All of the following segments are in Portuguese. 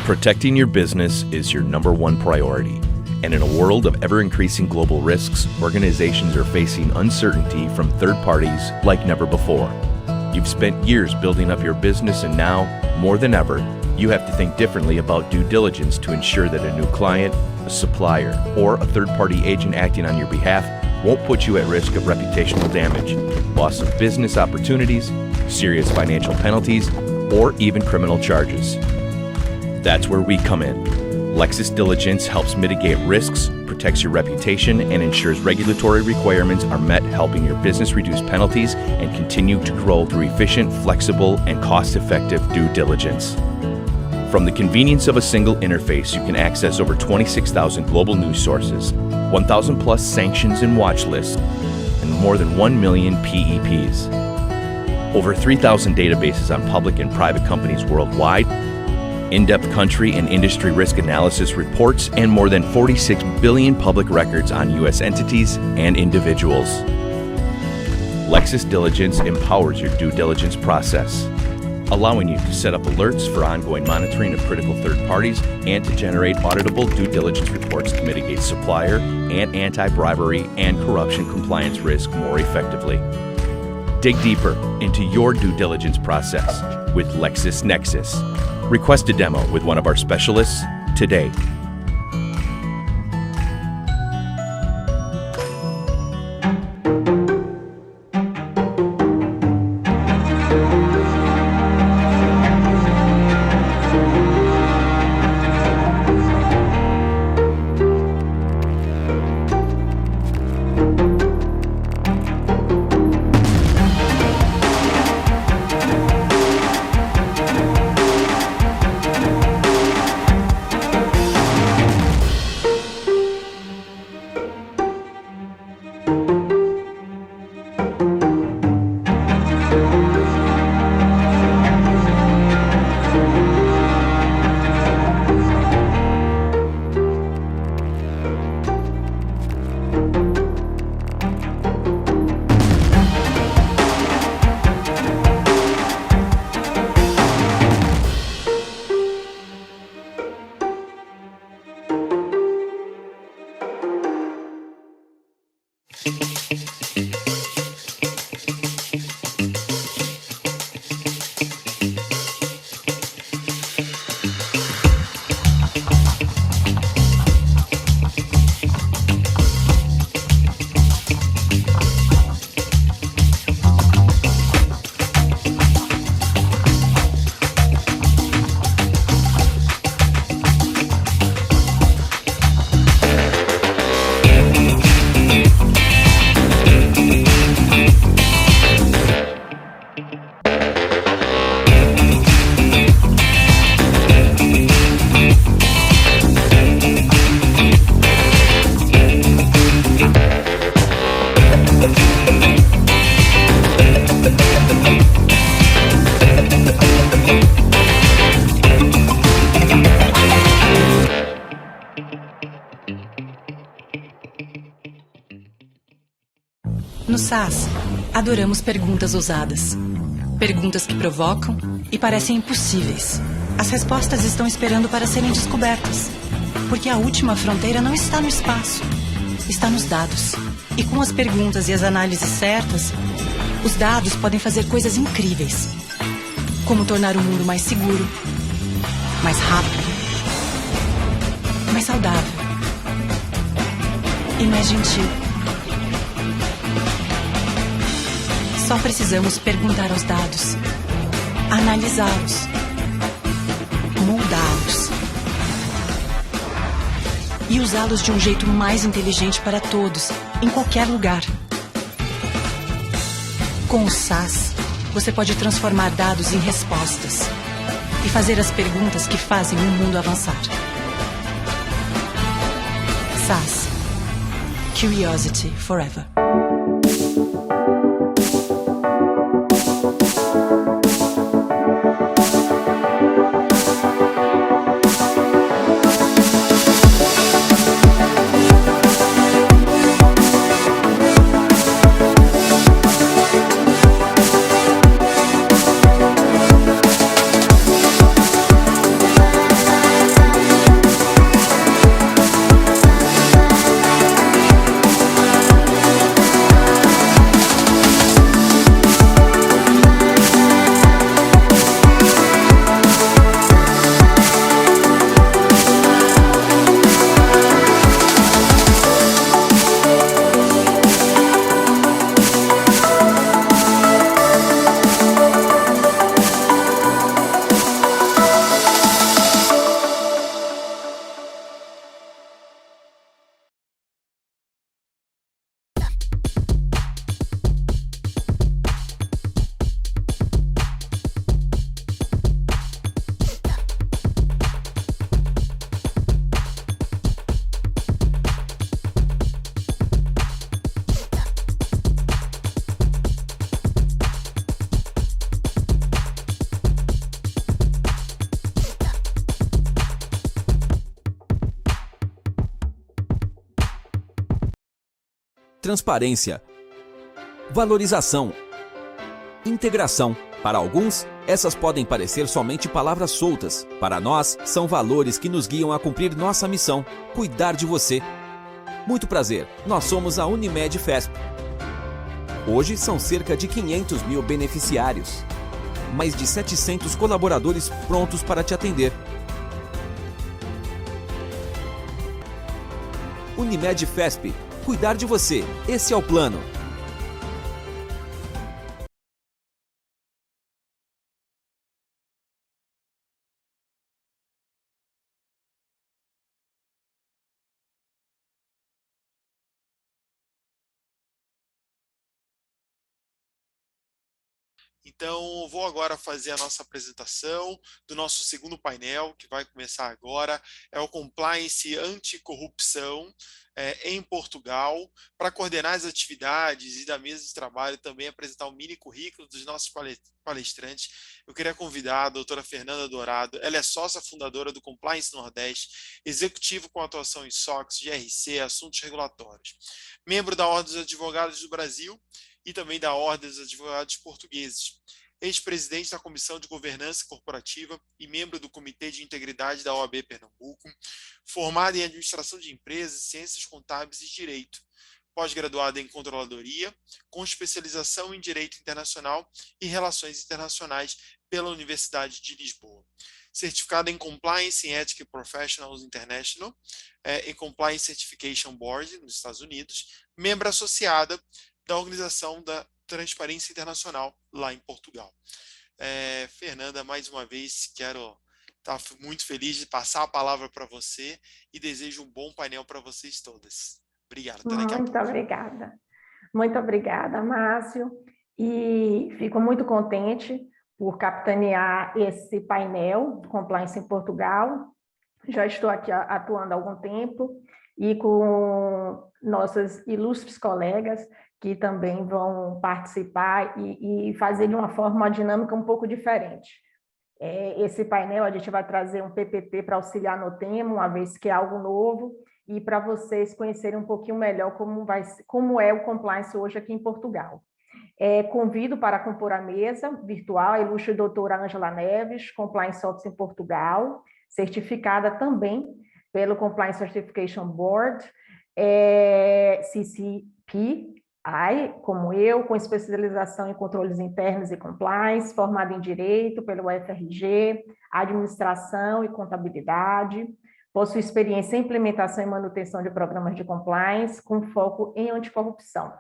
Protecting your business is your number one priority. And in a world of ever-increasing global risks, organizations are facing uncertainty from third parties like never before. You've spent years building up your business, and now, more than ever, you have to think differently about due diligence to ensure that a new client, a supplier, or a third-party agent acting on your behalf won't put you at risk of reputational damage, loss of business opportunities, serious financial penalties, or even criminal charges. That's where we come in. Lexis Diligence helps mitigate risks, protects your reputation, and ensures regulatory requirements are met, helping your business reduce penalties and continue to grow through efficient, flexible, and cost-effective due diligence. From the convenience of a single interface, you can access over 26,000 global news sources, 1,000 plus sanctions and watch lists, and more than 1 million PEPs. Over 3,000 databases on public and private companies worldwide, in-depth country and industry risk analysis reports, and more than 46 billion public records on U.S. entities and individuals. Lexis Diligence empowers your due diligence process, allowing you to set up alerts for ongoing monitoring of critical third parties and to generate auditable due diligence reports to mitigate supplier and anti-bribery and corruption compliance risk more effectively. Dig deeper into your due diligence process with LexisNexis. Request a demo with one of our specialists today. No SAS, adoramos perguntas ousadas. Perguntas que provocam e parecem impossíveis. As respostas estão esperando para serem descobertas. Porque a última fronteira não está no espaço, está nos dados. E com as perguntas e as análises certas, os dados podem fazer coisas incríveis. Como tornar o mundo mais seguro, mais rápido, mais saudável e mais gentil. Só precisamos perguntar aos dados, analisá-los, moldá-los e usá-los de um jeito mais inteligente para todos, em qualquer lugar. Com o SAS, você pode transformar dados em respostas e fazer as perguntas que fazem o mundo avançar. SAS. Curiosity Forever. transparência, valorização, integração. Para alguns, essas podem parecer somente palavras soltas. Para nós, são valores que nos guiam a cumprir nossa missão: cuidar de você. Muito prazer, nós somos a Unimed Fesp. Hoje são cerca de 500 mil beneficiários. Mais de 700 colaboradores prontos para te atender. Unimed Fesp. Cuidar de você. Esse é o plano. Então, vou agora fazer a nossa apresentação do nosso segundo painel, que vai começar agora. É o Compliance Anticorrupção em Portugal. Para coordenar as atividades e da mesa de trabalho, também apresentar o mini currículo dos nossos palestrantes. Eu queria convidar a doutora Fernanda Dourado. Ela é sócia fundadora do Compliance Nordeste, executivo com atuação em SOX, GRC, assuntos regulatórios. Membro da Ordem dos Advogados do Brasil e também da Ordem dos Advogados Portugueses. Ex-presidente da Comissão de Governança Corporativa e membro do Comitê de Integridade da OAB Pernambuco, formada em Administração de Empresas, Ciências Contábeis e Direito, pós-graduada em Controladoria, com especialização em Direito Internacional e Relações Internacionais pela Universidade de Lisboa. Certificada em Compliance and Ethics Professionals International e Compliance Certification Board nos Estados Unidos, membro associada da Organização da Transparência Internacional lá em Portugal. Fernanda, mais uma vez, estar muito feliz de passar a palavra para você e desejo um bom painel para vocês todas. Obrigado. Até daqui a pouco. Muito obrigada. Muito obrigada, Márcio. E fico muito contente por capitanear esse painel Compliance em Portugal. Já estou aqui atuando há algum tempo e com nossos ilustres colegas que também vão participar e fazer de uma forma, uma dinâmica um pouco diferente. Esse painel a gente vai trazer um PPT para auxiliar no tema, uma vez que é algo novo, e para vocês conhecerem um pouquinho melhor como é o compliance hoje aqui em Portugal. Convido para compor a mesa virtual a ilustre doutora Ângela Neves, Compliance Officer em Portugal, certificada também pelo Compliance Certification Board, CCP, como eu, com especialização em controles internos e compliance, formada em Direito pelo UFRG, Administração e Contabilidade, possui experiência em implementação e manutenção de programas de compliance com foco em anticorrupção.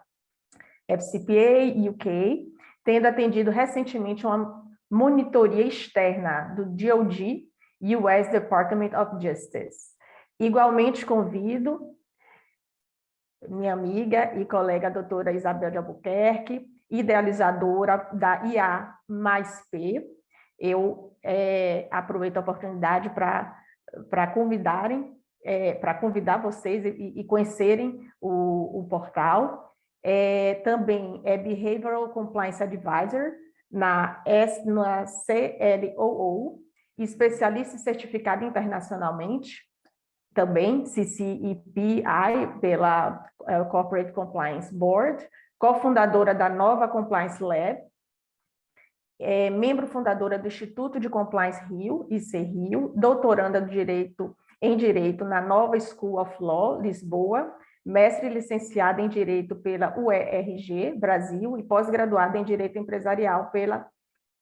FCPA UK, tendo atendido recentemente uma monitoria externa do DOJ, US Department of Justice. Igualmente convido minha amiga e colega doutora Isabel de Albuquerque, idealizadora da IA mais P. Eu aproveito a oportunidade para convidar vocês e conhecerem o portal. Também é Behavioral Compliance Advisor na CLOO, especialista e certificada internacionalmente, também CCEPI pela Corporate Compliance Board, cofundadora da Nova Compliance Lab, membro fundadora do Instituto de Compliance Rio, IC Rio, doutoranda em Direito na Nova School of Law, Lisboa, mestre e licenciada em Direito pela UERJ, Brasil, e pós-graduada em Direito Empresarial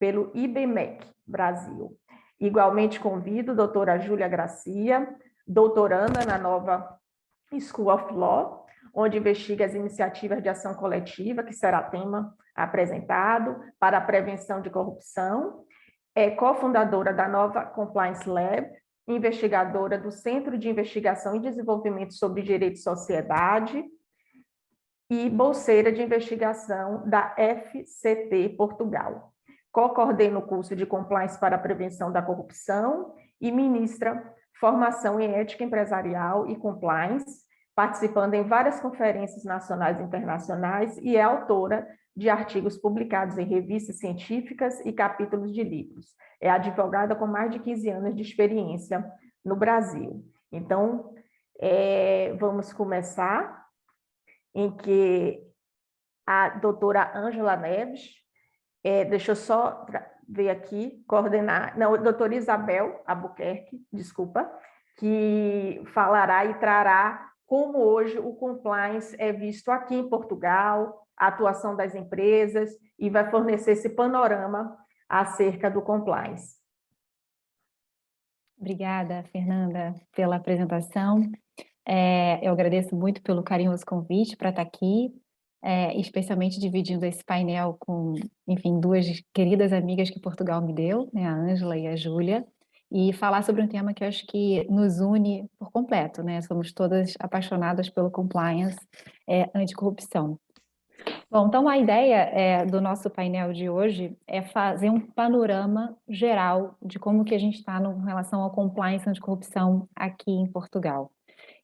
pelo IBMEC, Brasil. Igualmente convido a doutora Júlia Gracia, doutoranda na Nova School of Law, onde investiga as iniciativas de ação coletiva, que será tema apresentado, para a prevenção de corrupção, é cofundadora da Nova Compliance Lab, investigadora do Centro de Investigação e Desenvolvimento sobre Direito e Sociedade e bolseira de investigação da FCT Portugal. Co-coordena o curso de Compliance para a Prevenção da Corrupção e ministra formação em Ética Empresarial e Compliance, participando em várias conferências nacionais e internacionais e é autora de artigos publicados em revistas científicas e capítulos de livros. É advogada com mais de 15 anos de experiência no Brasil. Então, vamos começar. em que a doutora Ângela Neves, deixa eu só ver aqui, coordenar, não, a doutora Isabel Albuquerque, desculpa, que falará e trará como hoje o compliance é visto aqui em Portugal, a atuação das empresas, e vai fornecer esse panorama acerca do compliance. Obrigada, Fernanda, pela apresentação. Eu agradeço muito pelo carinhoso convite para estar aqui, especialmente dividindo esse painel com, enfim, duas queridas amigas que Portugal me deu, né, a Ângela e a Júlia, e falar sobre um tema que eu acho que nos une por completo, né? Somos todas apaixonadas pelo compliance anticorrupção. Bom, então a ideia do nosso painel de hoje é fazer um panorama geral de como que a gente está em relação ao compliance anticorrupção aqui em Portugal.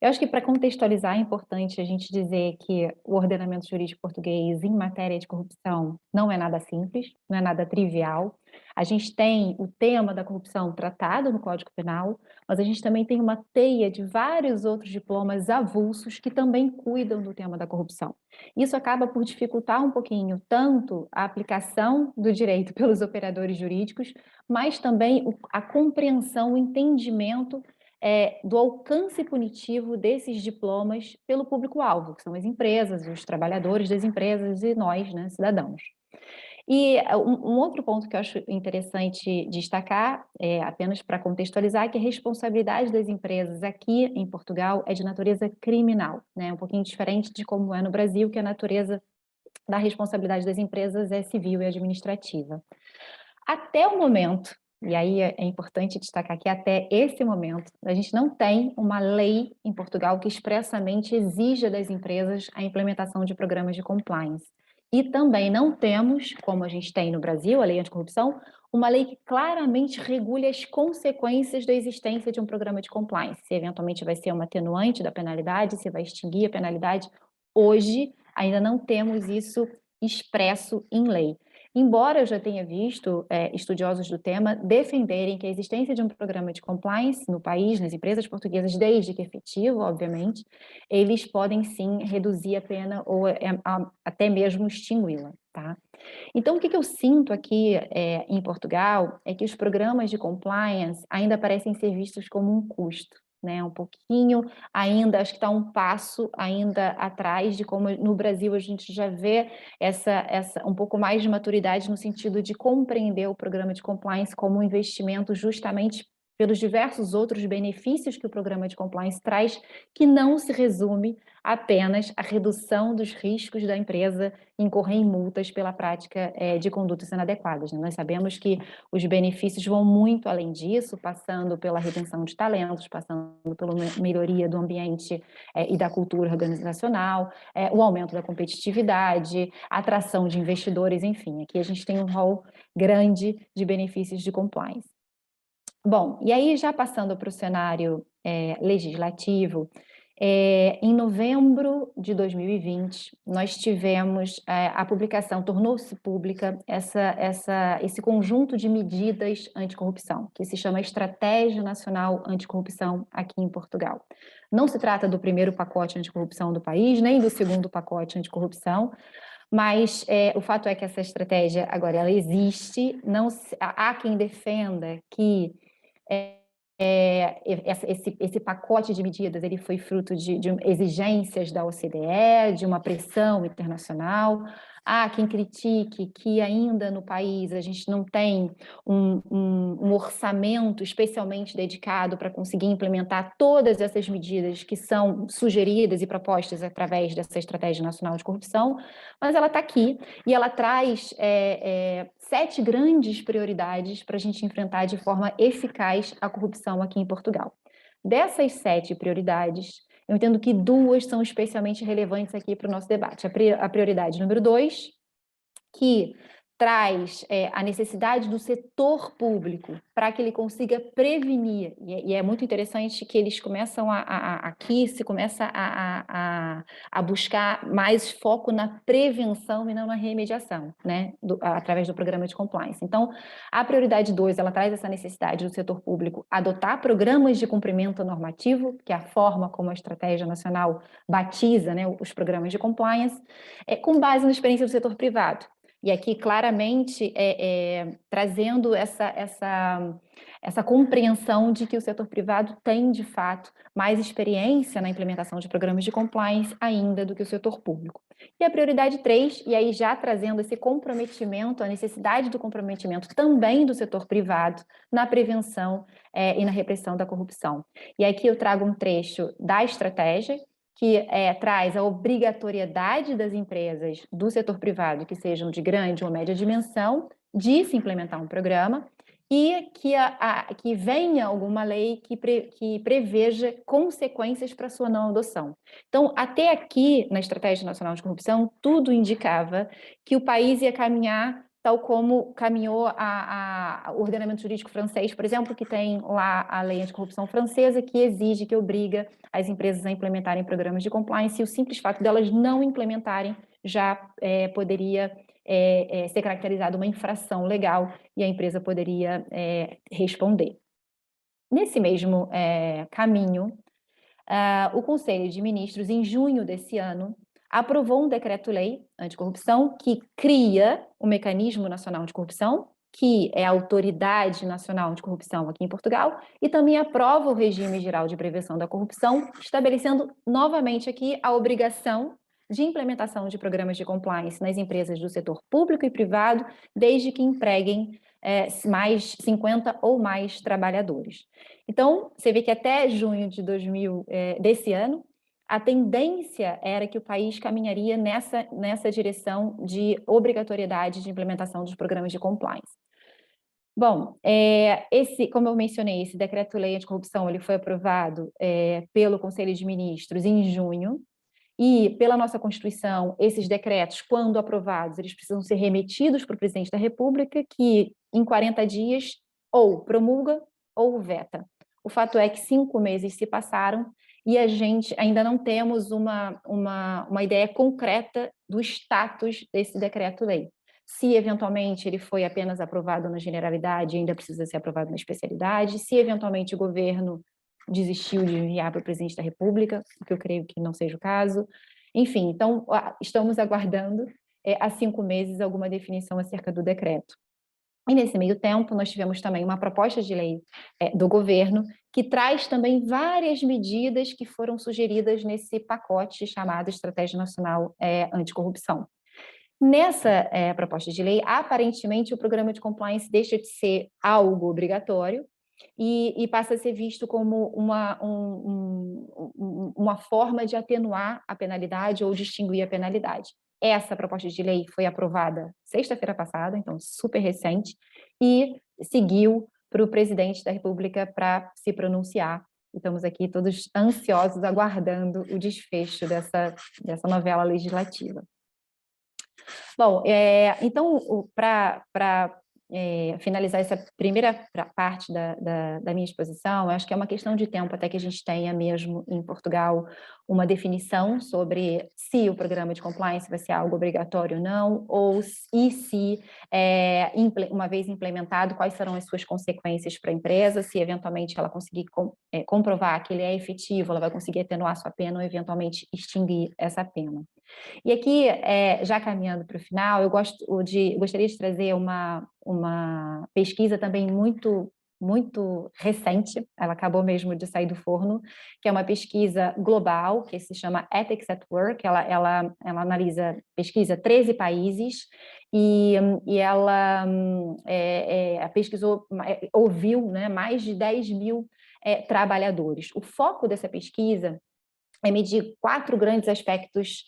Eu acho que para contextualizar é importante a gente dizer que o ordenamento jurídico português em matéria de corrupção não é nada simples, não é nada trivial. A gente tem o tema da corrupção tratado no Código Penal, mas a gente também tem uma teia de vários outros diplomas avulsos que também cuidam do tema da corrupção. Isso acaba por dificultar um pouquinho tanto a aplicação do direito pelos operadores jurídicos, mas também a compreensão, o entendimento do alcance punitivo desses diplomas pelo público-alvo, que são as empresas, os trabalhadores das empresas e nós, né, cidadãos. E um outro ponto que eu acho interessante destacar, apenas para contextualizar, é que a responsabilidade das empresas aqui em Portugal é de natureza criminal, né? Um pouquinho diferente de como é no Brasil, que a natureza da responsabilidade das empresas é civil e administrativa. Até o momento, e aí é importante destacar que até esse momento, a gente não tem uma lei em Portugal que expressamente exija das empresas a implementação de programas de compliance. E também não temos, como a gente tem no Brasil, a lei anticorrupção, uma lei que claramente regule as consequências da existência de um programa de compliance. Se eventualmente vai ser uma atenuante da penalidade, se vai extinguir a penalidade. Hoje, ainda não temos isso expresso em lei. Embora eu já tenha visto estudiosos do tema defenderem que a existência de um programa de compliance no país, nas empresas portuguesas, desde que efetivo, obviamente, eles podem sim reduzir a pena ou até mesmo extingui-la, tá? Então, o que eu sinto aqui em Portugal é que os programas de compliance ainda parecem ser vistos como um custo, né? Um pouquinho ainda, acho que está um passo ainda atrás de como no Brasil a gente já vê essa um pouco mais de maturidade no sentido de compreender o programa de compliance como um investimento justamente pelos diversos outros benefícios que o programa de compliance traz, que não se resume apenas à redução dos riscos da empresa incorrer em multas pela prática de condutas inadequadas, né? Nós sabemos que os benefícios vão muito além disso, passando pela retenção de talentos, passando pela melhoria do ambiente e da cultura organizacional, o aumento da competitividade, a atração de investidores, enfim, aqui a gente tem um rol grande de benefícios de compliance. Bom, e aí já passando para o cenário legislativo, em novembro de 2020, nós tivemos a publicação, tornou-se pública esse conjunto de medidas anticorrupção, que se chama Estratégia Nacional Anticorrupção aqui em Portugal. Não se trata do primeiro pacote anticorrupção do país, nem do segundo pacote anticorrupção, mas o fato é que essa estratégia agora ela existe, há quem defenda que esse pacote de medidas ele foi fruto de exigências da OCDE, de uma pressão internacional. Há quem critique que ainda no país a gente não tem um orçamento especialmente dedicado para conseguir implementar todas essas medidas que são sugeridas e propostas através dessa Estratégia Nacional de Corrupção, mas ela está aqui e ela traz 7 grandes prioridades para a gente enfrentar de forma eficaz a corrupção aqui em Portugal. Dessas 7 prioridades, eu entendo que 2 são especialmente relevantes aqui para o nosso debate. A prioridade número 2, que traz a necessidade do setor público para que ele consiga prevenir, e é muito interessante que eles começam aqui se começa a buscar mais foco na prevenção e não na remediação, né, através do programa de compliance. Então, a prioridade 2, ela traz essa necessidade do setor público adotar programas de cumprimento normativo, que é a forma como a Estratégia Nacional batiza, né, os programas de compliance, com base na experiência do setor privado. E aqui, claramente, trazendo essa compreensão de que o setor privado tem, de fato, mais experiência na implementação de programas de compliance ainda do que o setor público. E a prioridade 3, e aí já trazendo esse comprometimento, a necessidade do comprometimento também do setor privado na prevenção e na repressão da corrupção. E aqui eu trago um trecho da estratégia, que traz a obrigatoriedade das empresas do setor privado, que sejam de grande ou média dimensão, de se implementar um programa, e que venha alguma lei que preveja consequências para sua não adoção. Então, até aqui, na Estratégia Nacional de Corrupção, tudo indicava que o país ia caminhar tal como caminhou o ordenamento jurídico francês, por exemplo, que tem lá a lei anticorrupção francesa, que exige, que obriga as empresas a implementarem programas de compliance, e o simples fato delas não implementarem já poderia ser caracterizado uma infração legal e a empresa poderia responder. Nesse mesmo caminho, o Conselho de Ministros, em junho desse ano, aprovou um decreto-lei anticorrupção que cria o Mecanismo Nacional Anticorrupção, que é a Autoridade Nacional Anticorrupção aqui em Portugal, e também aprova o Regime Geral de Prevenção da Corrupção, estabelecendo novamente aqui a obrigação de implementação de programas de compliance nas empresas do setor público e privado, desde que empreguem mais 50 ou mais trabalhadores. Então, você vê que até junho de desse ano, a tendência era que o país caminharia nessa direção de obrigatoriedade de implementação dos programas de compliance. Bom, como eu mencionei, esse decreto-lei anticorrupção ele foi aprovado pelo Conselho de Ministros em junho, e pela nossa Constituição, esses decretos, quando aprovados, eles precisam ser remetidos para o presidente da República, que em 40 dias ou promulga ou veta. O fato é que 5 meses se passaram e a gente ainda não temos uma ideia concreta do status desse decreto-lei. Se, eventualmente, ele foi apenas aprovado na generalidade, ainda precisa ser aprovado na especialidade. Se, eventualmente, o governo desistiu de enviar para o presidente da República, o que eu creio que não seja o caso. Enfim, então, estamos aguardando há 5 meses alguma definição acerca do decreto. E nesse meio tempo, nós tivemos também uma proposta de lei do governo que traz também várias medidas que foram sugeridas nesse pacote chamado Estratégia Nacional Anticorrupção. Nessa proposta de lei, aparentemente, o programa de compliance deixa de ser algo obrigatório e passa a ser visto como uma forma de atenuar a penalidade ou distinguir a penalidade. Essa proposta de lei foi aprovada sexta-feira passada, então super recente, e seguiu para o presidente da República para se pronunciar. Estamos aqui todos ansiosos, aguardando o desfecho dessa novela legislativa. Bom, então, para finalizar essa primeira parte da minha exposição, eu acho que é uma questão de tempo até que a gente tenha mesmo em Portugal uma definição sobre se o programa de compliance vai ser algo obrigatório ou não, ou se uma vez implementado, quais serão as suas consequências para a empresa, se eventualmente ela conseguir comprovar que ele é efetivo, ela vai conseguir atenuar sua pena ou eventualmente extinguir essa pena. E aqui, já caminhando para o final, eu gostaria de trazer uma pesquisa também muito recente, ela acabou mesmo de sair do forno, que é uma pesquisa global, que se chama Ethics at Work. Ela pesquisa 13 países, e ela pesquisou, ouviu, né, mais de 10 mil trabalhadores. O foco dessa pesquisa é medir 4 grandes aspectos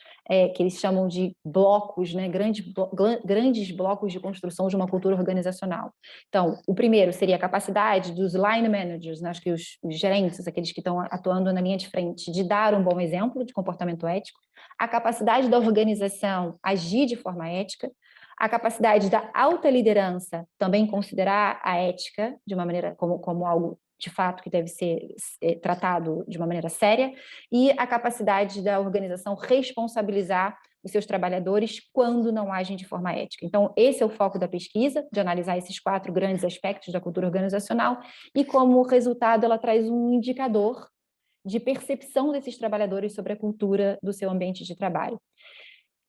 que eles chamam de blocos, né, grandes blocos de construção de uma cultura organizacional. Então, o primeiro seria a capacidade dos line managers, né, acho que os gerentes, aqueles que estão atuando na linha de frente, de dar um bom exemplo de comportamento ético, a capacidade da organização agir de forma ética, A capacidade da alta liderança também considerar a ética de uma maneira como algo de fato que deve ser tratado de uma maneira séria, e a capacidade da organização responsabilizar os seus trabalhadores quando não agem de forma ética. Então, esse é o foco da pesquisa, de analisar esses 4 grandes aspectos da cultura organizacional, e como resultado ela traz um indicador de percepção desses trabalhadores sobre a cultura do seu ambiente de trabalho.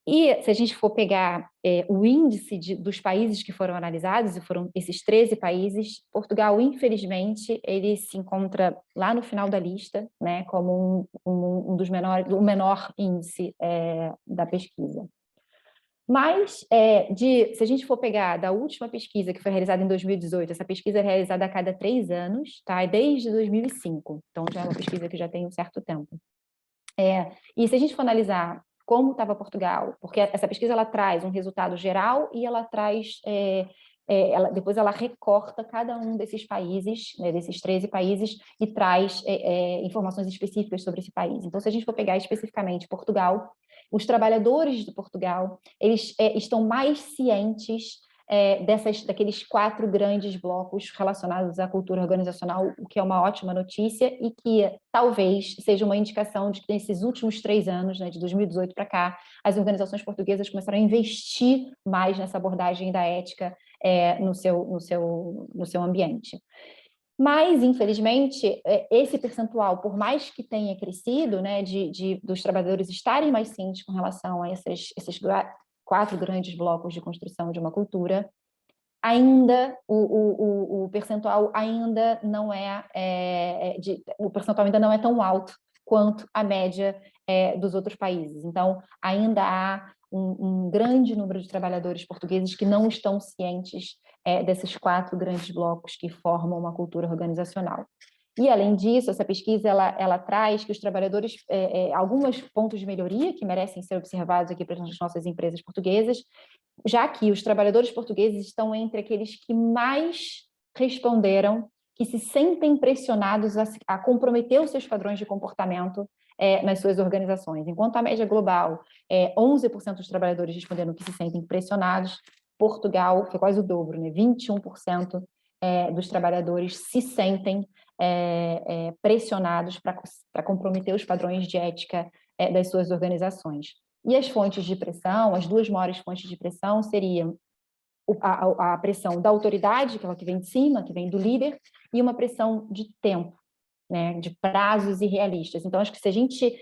E se a gente for pegar o índice dos países que foram analisados, e foram esses 13 países, Portugal, infelizmente, ele se encontra lá no final da lista, né, como um dos menores, o menor índice da pesquisa. Mas, se a gente for pegar da última pesquisa, que foi realizada em 2018, essa pesquisa é realizada a cada 3 anos, tá? Desde 2005, então já é uma pesquisa que já tem um certo tempo. E se a gente for analisar como estava Portugal, porque essa pesquisa ela traz um resultado geral e ela traz, depois ela recorta cada um desses países, né, desses 13 países, e traz informações específicas sobre esse país. Então, se a gente for pegar especificamente Portugal, os trabalhadores de Portugal, eles estão mais cientes daqueles 4 grandes blocos relacionados à cultura organizacional, o que é uma ótima notícia e que talvez seja uma indicação de que nesses últimos 3 anos, né, de 2018 para cá, as organizações portuguesas começaram a investir mais nessa abordagem da ética no seu ambiente. Mas, infelizmente, esse percentual, por mais que tenha crescido, né, dos trabalhadores estarem mais cientes com relação a esses 4 grandes blocos de construção de uma cultura, ainda o percentual ainda não o percentual ainda não é tão alto quanto a média dos outros países. Então, ainda há um grande número de trabalhadores portugueses que não estão cientes desses 4 grandes blocos que formam uma cultura organizacional. E, além disso, essa pesquisa ela traz que os trabalhadores, alguns pontos de melhoria que merecem ser observados aqui para as nossas empresas portuguesas, já que os trabalhadores portugueses estão entre aqueles que mais responderam que se sentem pressionados a comprometer os seus padrões de comportamento nas suas organizações. Enquanto a média global, 11% dos trabalhadores responderam que se sentem pressionados, Portugal foi quase o dobro, né? 21% dos trabalhadores se sentem pressionados para comprometer os padrões de ética das suas organizações. E as fontes de pressão, as 2 maiores fontes de pressão seriam a pressão da autoridade, que é a que vem de cima, que vem do líder, e uma pressão de tempo, né, de prazos irrealistas. Então, acho que se a gente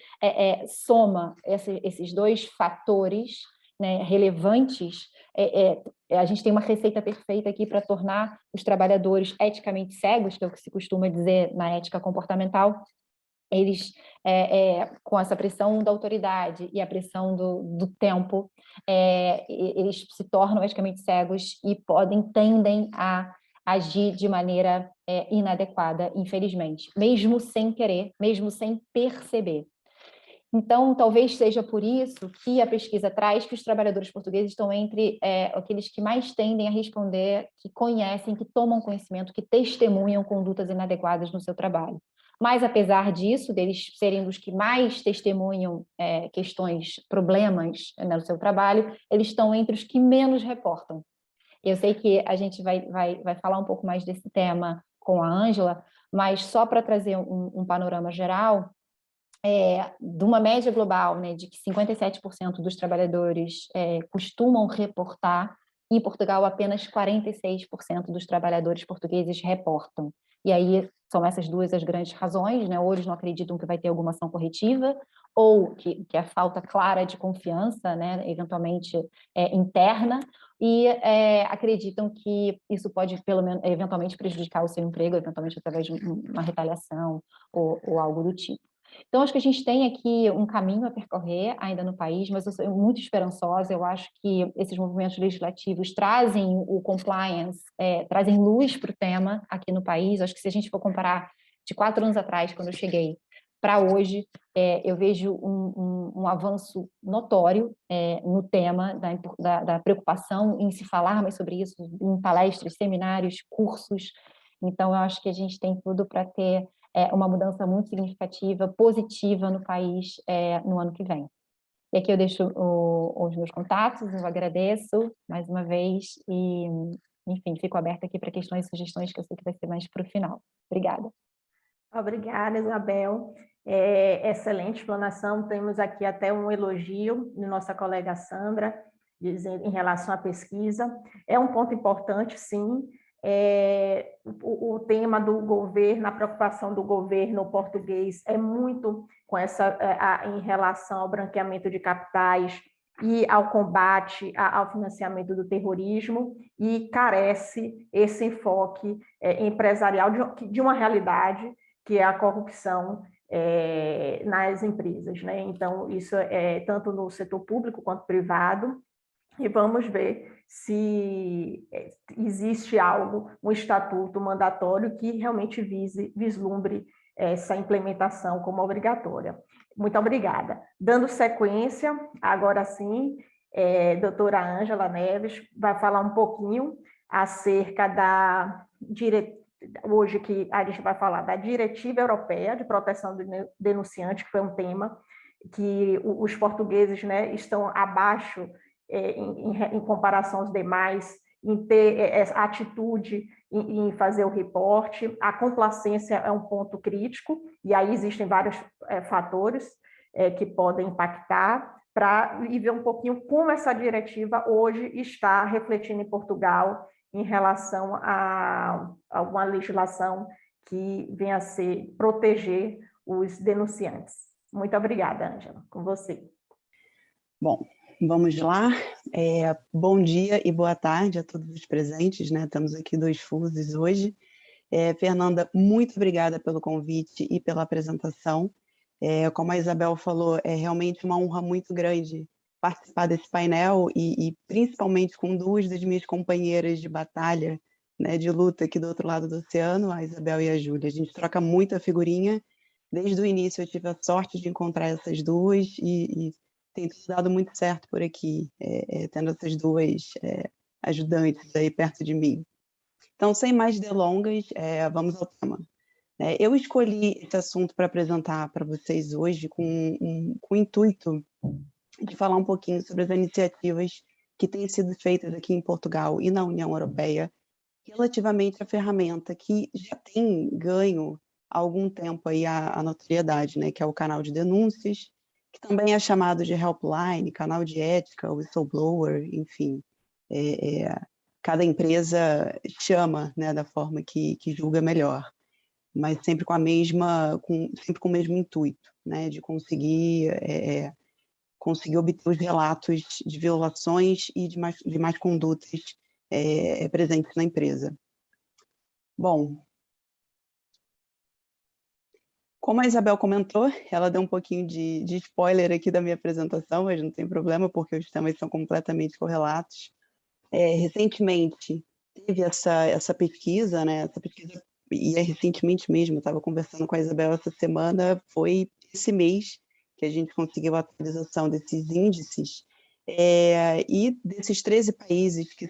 soma esses 2 fatores, né, relevantes, a gente tem uma receita perfeita aqui para tornar os trabalhadores eticamente cegos, que é o que se costuma dizer na ética comportamental. Eles, com essa pressão da autoridade e a pressão do tempo, eles se tornam eticamente cegos e tendem a agir de maneira inadequada, infelizmente, mesmo sem querer, mesmo sem perceber. Então, talvez seja por isso que a pesquisa traz que os trabalhadores portugueses estão entre aqueles que mais tendem a responder, que conhecem, que tomam conhecimento, que testemunham condutas inadequadas no seu trabalho. Mas, apesar disso, deles serem dos que mais testemunham questões, problemas no seu trabalho, eles estão entre os que menos reportam. Eu sei que a gente vai falar um pouco mais desse tema com a Ângela, mas só para trazer um panorama geral, de uma média global, né, de que 57% dos trabalhadores costumam reportar, em Portugal apenas 46% dos trabalhadores portugueses reportam. E aí são essas 2 as grandes razões, né? Ou eles não acreditam que vai ter alguma ação corretiva, ou que é falta clara de confiança, né, eventualmente interna, e acreditam que isso pode, pelo menos, eventualmente prejudicar o seu emprego, eventualmente através de uma retaliação ou algo do tipo. Então, acho que a gente tem aqui um caminho a percorrer ainda no país, mas eu sou muito esperançosa. Eu acho que esses movimentos legislativos trazem o compliance, trazem luz para o tema aqui no país. Acho que se a gente for comparar de 4 anos atrás, quando eu cheguei, para hoje, eu vejo um avanço notório no tema da preocupação em se falar mais sobre isso, em palestras, seminários, cursos. Então, eu acho que a gente tem tudo para ter uma mudança muito significativa, positiva no país no ano que vem. E aqui eu deixo os meus contatos, eu agradeço mais uma vez e, enfim, fico aberta aqui para questões e sugestões, que eu sei que vai ser mais para o final. Obrigada. Obrigada, Isabel. Excelente explanação. Temos aqui até um elogio de nossa colega Sandra, dizendo, em relação à pesquisa. É um ponto importante, sim. O tema do governo, a preocupação do governo português é muito com em relação ao branqueamento de capitais e ao combate ao financiamento do terrorismo, e carece esse enfoque empresarial de uma realidade que é a corrupção nas empresas, né? Então, isso é tanto no setor público quanto privado, e vamos ver se existe algo, um estatuto mandatório que realmente vislumbre essa implementação como obrigatória. Muito obrigada. Dando sequência, agora sim, doutora Ângela Neves vai falar um pouquinho acerca da hoje que a gente vai falar da Diretiva Europeia de Proteção do Denunciante, que foi um tema que os portugueses, né, estão abaixo em comparação aos demais, em ter atitude em fazer o reporte. A complacência é um ponto crítico, e aí existem vários fatores que podem impactar, e ver um pouquinho como essa diretiva hoje está refletindo em Portugal em relação a uma legislação que venha a proteger os denunciantes. Muito obrigada, Ângela, com você. Bom, vamos lá. Bom dia e boa tarde a todos os presentes, né? Estamos aqui 2 fusos hoje. Fernanda, muito obrigada pelo convite e pela apresentação. Como a Isabel falou, é realmente uma honra muito grande participar desse painel e principalmente com 2 das minhas companheiras de batalha, né, de luta aqui do outro lado do oceano, a Isabel e a Júlia. A gente troca muita figurinha. Desde o início eu tive a sorte de encontrar essas 2 e tem tudo dado muito certo por aqui, tendo essas 2 ajudantes aí perto de mim. Então, sem mais delongas, vamos ao tema. Eu escolhi esse assunto para apresentar para vocês hoje com o intuito de falar um pouquinho sobre as iniciativas que têm sido feitas aqui em Portugal e na União Europeia relativamente à ferramenta que já tem ganho há algum tempo aí a notoriedade, né, que é o canal de denúncias, que também é chamado de helpline, canal de ética, whistleblower, enfim. Cada empresa chama, né, da forma que julga melhor, mas sempre sempre com o mesmo intuito, né, de conseguir obter os relatos de violações e de mais condutas presentes na empresa. Bom, como a Isabel comentou, ela deu um pouquinho de spoiler aqui da minha apresentação, mas não tem problema, porque os temas são completamente correlatos. Recentemente teve essa pesquisa, né? Essa pesquisa, e recentemente mesmo, eu estava conversando com a Isabel essa semana, foi esse mês que a gente conseguiu a atualização desses índices, e desses 13 países que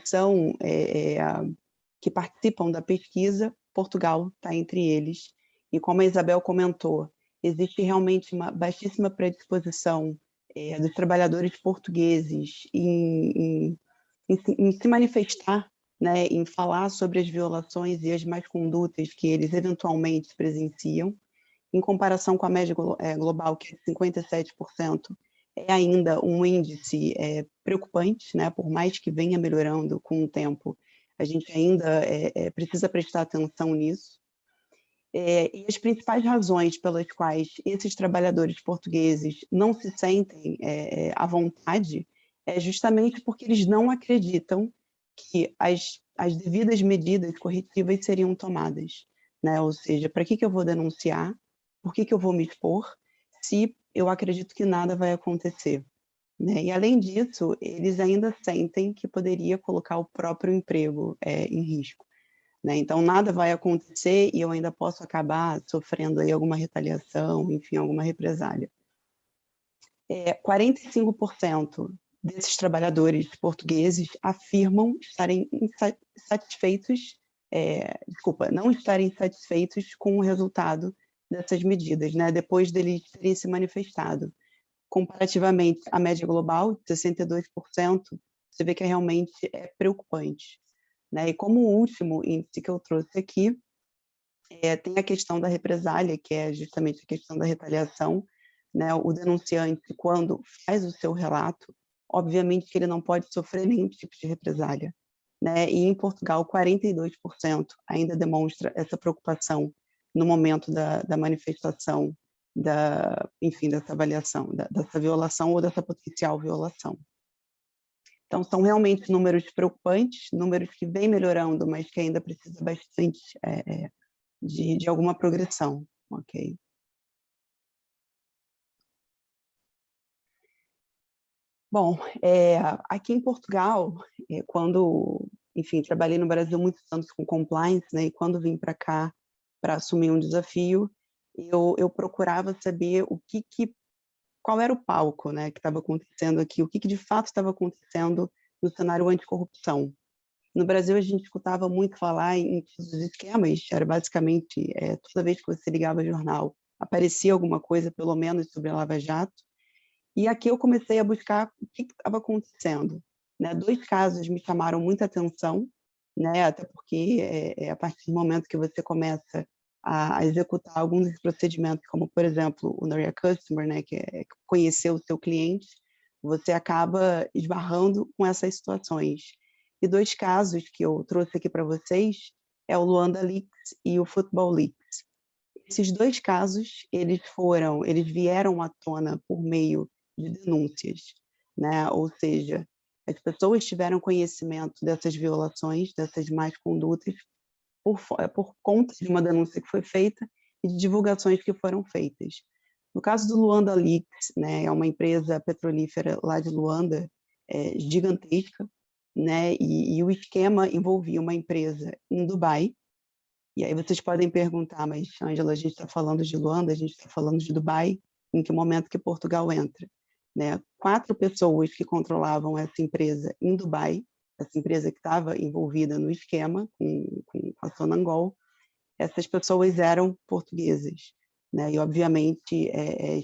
participam da pesquisa, Portugal está entre eles. E como a Isabel comentou, existe realmente uma baixíssima predisposição dos trabalhadores portugueses em se manifestar, né, em falar sobre as violações e as más condutas que eles eventualmente presenciam, em comparação com a média global, que é de 57%, é ainda um índice preocupante, né, por mais que venha melhorando com o tempo, a gente ainda precisa prestar atenção nisso. E as principais razões pelas quais esses trabalhadores portugueses não se sentem à vontade é justamente porque eles não acreditam que as devidas medidas corretivas seriam tomadas, né? Ou seja, para que eu vou denunciar? Por que eu vou me expor se eu acredito que nada vai acontecer? Né? E, além disso, eles ainda sentem que poderia colocar o próprio emprego em risco. Né? Então, nada vai acontecer e eu ainda posso acabar sofrendo aí alguma retaliação, enfim, alguma represália. 45% desses trabalhadores portugueses afirmam não estarem satisfeitos com o resultado dessas medidas, né? Depois deles terem se manifestado. comparativamente à média global, de 62%, você vê que realmente é preocupante, né? E como último índice que eu trouxe aqui, tem a questão da represália, que é justamente a questão da retaliação, né? O denunciante, quando faz o seu relato, obviamente que ele não pode sofrer nenhum tipo de represália, né? E em Portugal, 42% ainda demonstra essa preocupação no momento da manifestação, enfim, dessa avaliação, dessa violação ou dessa potencial violação. Então, são realmente números preocupantes, números que vêm melhorando, mas que ainda precisa bastante de alguma progressão, ok? Bom, aqui em Portugal, quando, enfim, trabalhei no Brasil muitos anos com compliance, né, e quando vim para cá para assumir um desafio, eu procurava saber qual era o palco, né, que estava acontecendo aqui, o que de fato estava acontecendo no cenário anticorrupção. No Brasil, a gente escutava muito falar em todos os esquemas, era basicamente, toda vez que você ligava o jornal, aparecia alguma coisa, pelo menos, sobre a Lava Jato. E aqui eu comecei a buscar o que estava acontecendo, né? 2 casos me chamaram muita atenção, né? Até porque a partir do momento que você começa a executar alguns dos procedimentos, como, por exemplo, o Know Your Customer, né? Que é conhecer o seu cliente, você acaba esbarrando com essas situações. E 2 casos que eu trouxe aqui para vocês é o Luanda Leaks e o Football Leaks. Esses 2 casos, eles vieram à tona por meio de denúncias, né? Ou seja, as pessoas tiveram conhecimento dessas violações, dessas más condutas, por conta de uma denúncia que foi feita e de divulgações que foram feitas. No caso do Luanda Leaks, né, é uma empresa petrolífera lá de Luanda, gigantesca, né? E o esquema envolvia uma empresa em Dubai. E aí vocês podem perguntar, mas, Ângela, a gente está falando de Luanda, a gente está falando de Dubai, em que momento que Portugal entra? Né? 4 pessoas que controlavam essa empresa em Dubai, essa empresa que estava envolvida no esquema com a Sonangol, essas pessoas eram portuguesas, né? E, obviamente,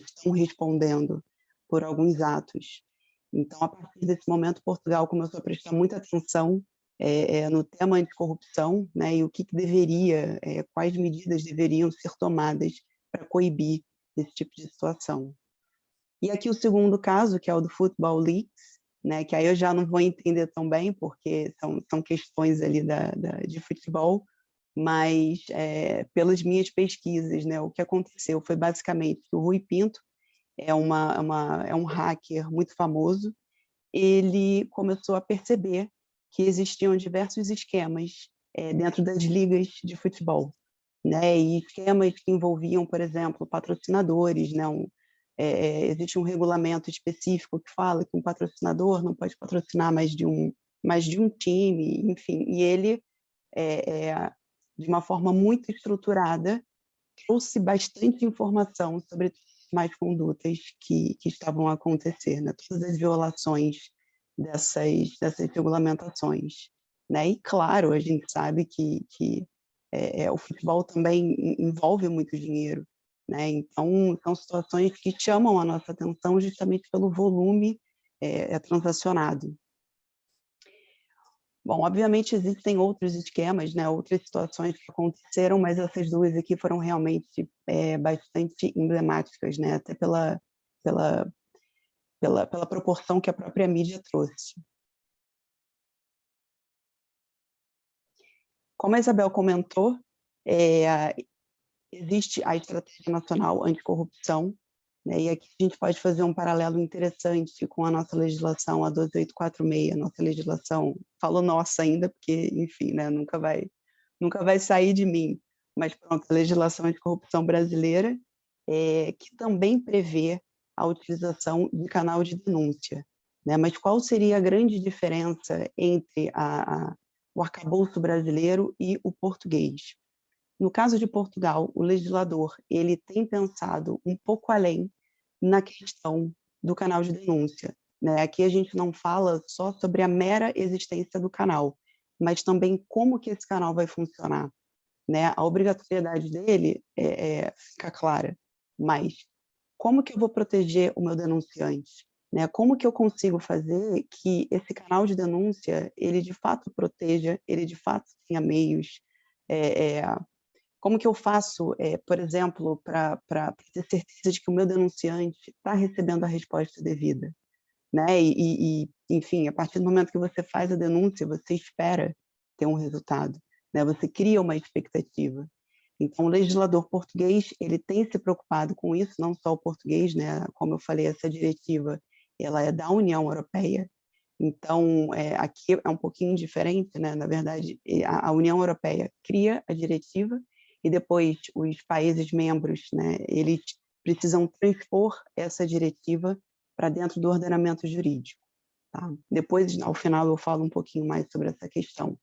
estão respondendo por alguns atos. Então, a partir desse momento, Portugal começou a prestar muita atenção no tema anticorrupção, né, e o que deveria, quais medidas deveriam ser tomadas para coibir esse tipo de situação. E aqui o segundo caso, que é o do Football Leaks, né, que aí eu já não vou entender tão bem, porque são questões ali de futebol, mas pelas minhas pesquisas, né, o que aconteceu foi basicamente que o Rui Pinto é um hacker muito famoso, ele começou a perceber que existiam diversos esquemas dentro das ligas de futebol, né? E esquemas que envolviam, por exemplo, patrocinadores, né? Existe um regulamento específico que fala que um patrocinador não pode patrocinar mais de um time, enfim. E ele, de uma forma muito estruturada, trouxe bastante informação sobre mais condutas que estavam a acontecer, né? Todas as violações dessas regulamentações, né? E claro, a gente sabe que o futebol também envolve muito dinheiro, né? Então são situações que chamam a nossa atenção justamente pelo volume transacionado. Bom, obviamente existem outros esquemas, né, outras situações que aconteceram, mas essas 2 aqui foram realmente bastante emblemáticas, né, até pela proporção que a própria mídia trouxe. Como a Isabel comentou, existe a Estratégia Nacional Anticorrupção, né, e aqui a gente pode fazer um paralelo interessante com a nossa legislação, a 12846, nossa legislação, falo nossa ainda, porque, enfim, né, nunca vai sair de mim, mas pronto, a legislação anticorrupção brasileira, que também prevê a utilização de canal de denúncia, né? Mas qual seria a grande diferença entre o arcabouço brasileiro e o português? No caso de Portugal, o legislador ele tem pensado um pouco além na questão do canal de denúncia, né? Aqui a gente não fala só sobre a mera existência do canal, mas também como que esse canal vai funcionar, né? A obrigatoriedade dele fica clara, mas como que eu vou proteger o meu denunciante? Né? Como que eu consigo fazer que esse canal de denúncia, ele de fato proteja, ele de fato tenha meios, como que eu faço, por exemplo, para ter certeza de que o meu denunciante está recebendo a resposta devida? Né? Enfim, a partir do momento que você faz a denúncia, você espera ter um resultado, né? Você cria uma expectativa. Então, o legislador português, ele tem se preocupado com isso, não só o português, né? Como eu falei, essa diretiva, ela é da União Europeia, então, aqui é um pouquinho diferente, né? Na verdade, a União Europeia cria a diretiva e depois os países membros, né, eles precisam transpor essa diretiva para dentro do ordenamento jurídico. Tá? Depois, ao final, eu falo um pouquinho mais sobre essa questão.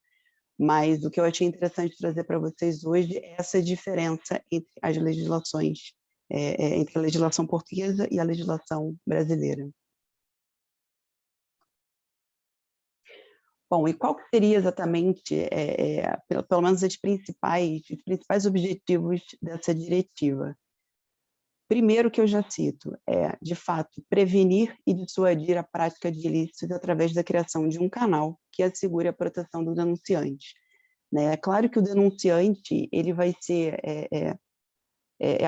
Mas o que eu achei interessante trazer para vocês hoje é essa diferença entre as legislações, entre a legislação portuguesa e a legislação brasileira. Bom, e qual que seria exatamente, pelo menos os principais objetivos dessa diretiva? Primeiro que eu já cito é, de fato, prevenir e dissuadir a prática de ilícitos através da criação de um canal que assegure a proteção do denunciante. Né? É claro que o denunciante ele vai ser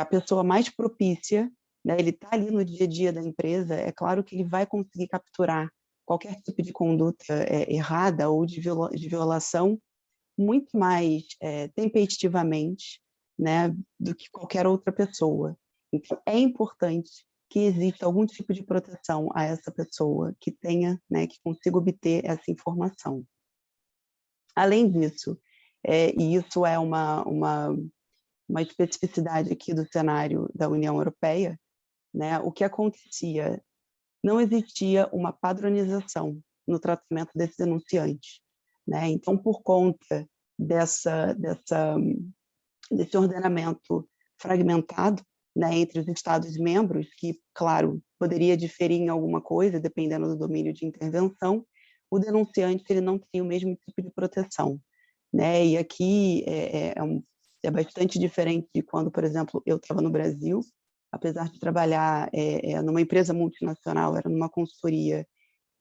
a pessoa mais propícia, né? Ele está ali no dia a dia da empresa, é claro que ele vai conseguir capturar qualquer tipo de conduta errada ou de violação muito mais tempestivamente, né, do que qualquer outra pessoa. Então, é importante que exista algum tipo de proteção a essa pessoa que tenha, né, que consiga obter essa informação. Além disso, e isso é uma especificidade aqui do cenário da União Europeia, né, o que acontecia, não existia uma padronização no tratamento desse denunciante. Né? Então, por conta desse ordenamento fragmentado, né, entre os Estados-membros, que, claro, poderia diferir em alguma coisa, dependendo do domínio de intervenção, o denunciante ele não tem o mesmo tipo de proteção. Né? E aqui é bastante diferente de quando, por exemplo, eu estava no Brasil, apesar de trabalhar numa empresa multinacional, era numa consultoria,